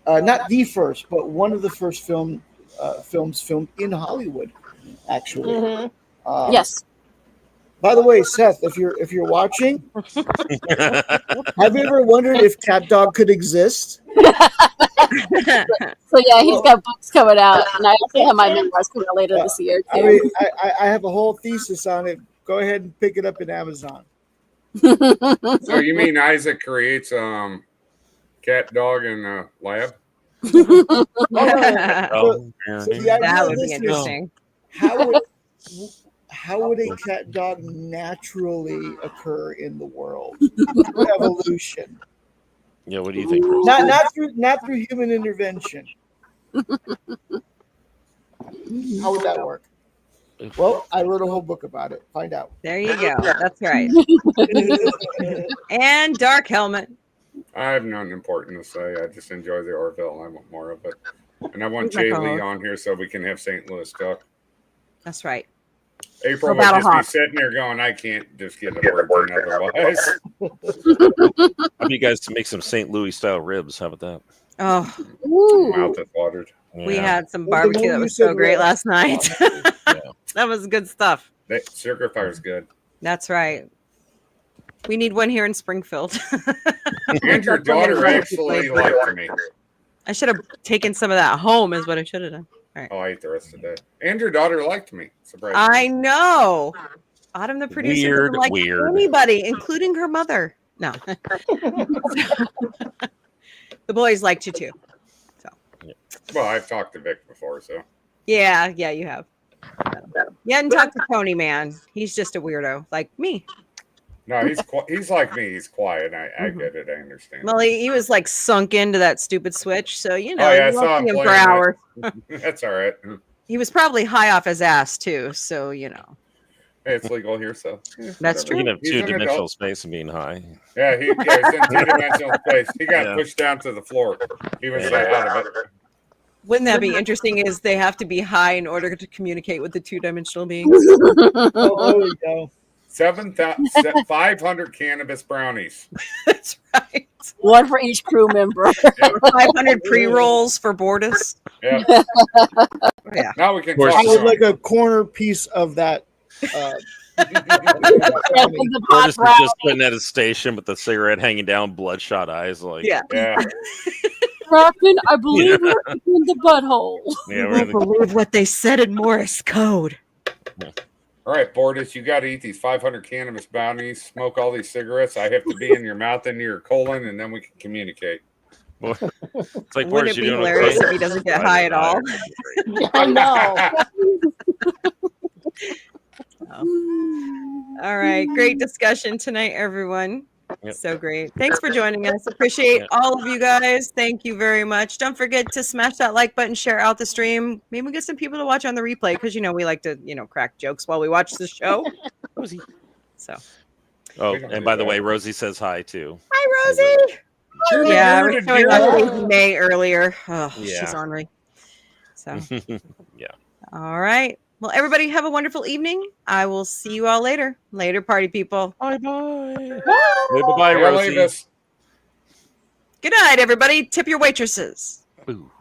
not the first, but one of the first films filmed in Hollywood. Actually, yes. By the way, Seth, if you're watching, have you ever wondered if Cat Dog could exist? So yeah, he's got books coming out, and I also have my memoirs coming out later this year too. I mean, I have a whole thesis on it. Go ahead and pick it up in Amazon. So you mean Isaac creates cat, dog, and lab. Oh, no. So the idea That of would this be is, interesting. how would a cat dog naturally occur in the world? Through evolution. Yeah, what do you think, Bruce? Not through human intervention. How would that work? Well, I wrote a whole book about it. Find out. There you go. That's right. And Dark Helmet. I have nothing important to say. I just enjoy the Orville. I want more of it. And I want Who's my Jay Lee co-host? on here so we can have St. Louis talk. That's right. April For would Battle just be Hawk. sitting there going, I can't just get a word in otherwise. How about you guys to make some St. Louis style ribs? How about that? Oh, Mouth is watered. we Yeah. had some Well, the barbecue that moment was you so said great ribs- last night. Yeah. That was good stuff. That Sugar Fire's good. That's right. We need one here in Springfield. And your daughter actually liked me. I should have taken some of that home, is what I should have done. Oh, I ate the rest of the day. And your daughter liked me. Surprise. I know. Autumn, the producer, Weird, doesn't like weird. anybody, including her mother. No. The boys liked you too. Well, I've talked to Vic before, so. Yeah, you have. You hadn't talked to Tony, man. He's just a weirdo, like me. No, he's like me. He's quiet. I get it. I understand. Well, he was like sunk into that stupid Switch, so you know, Oh, yeah, I you saw won't him see him for playing hours. That's all right. He was probably high off his ass too, so you know. Hey, it's legal here, so. That's true. Speaking of He's an two-dimensional adult. space and being high. Yeah, he's in two-dimensional space. He got Yeah. pushed down to the floor. He was out of it. Wouldn't that be interesting? Is they have to be high in order to communicate with the two-dimensional beings? Oh, there we go. 500 cannabis brownies. That's right. One for each crew member. 500 pre-rolls for Bortus. Yeah. Yeah. Now we can course. talk. I would some. like a corner piece of that. Bortus is just sitting at his station with the cigarette hanging down, bloodshot eyes. Like, Yeah. Yeah. Captain, I believe we're in the butthole. yeah, You we're in won't the, believe what they said in Morse code. All right, Bortus, you got to eat these 500 cannabis brownies, smoke all these cigarettes. I have to be in your mouth, into your colon, and then we can communicate. it's like, Wouldn't Bortus, it you be doing hilarious okay? if he doesn't get high at all? I know. All right. Great discussion tonight, everyone. Yep. So great. Thanks for joining us. Appreciate Yep. all of you guys. Thank you very much. Don't forget to smash that like button, share out the stream. Maybe get some people to watch on the replay because, you know, we like to, crack jokes while we watch the show. Rosie. So, Oh, and by the way, Rosie says hi too. hi, Rosie. Yeah, we're showing dear. off Rosie May earlier. Oh, Yeah. she's ornery. So, Yeah. all right. Well, everybody have a wonderful evening. I will see you all later. Later, party people. Bye bye. Bye bye, Hey, Rosie. Levis. Good night, everybody. Tip your waitresses. Ooh.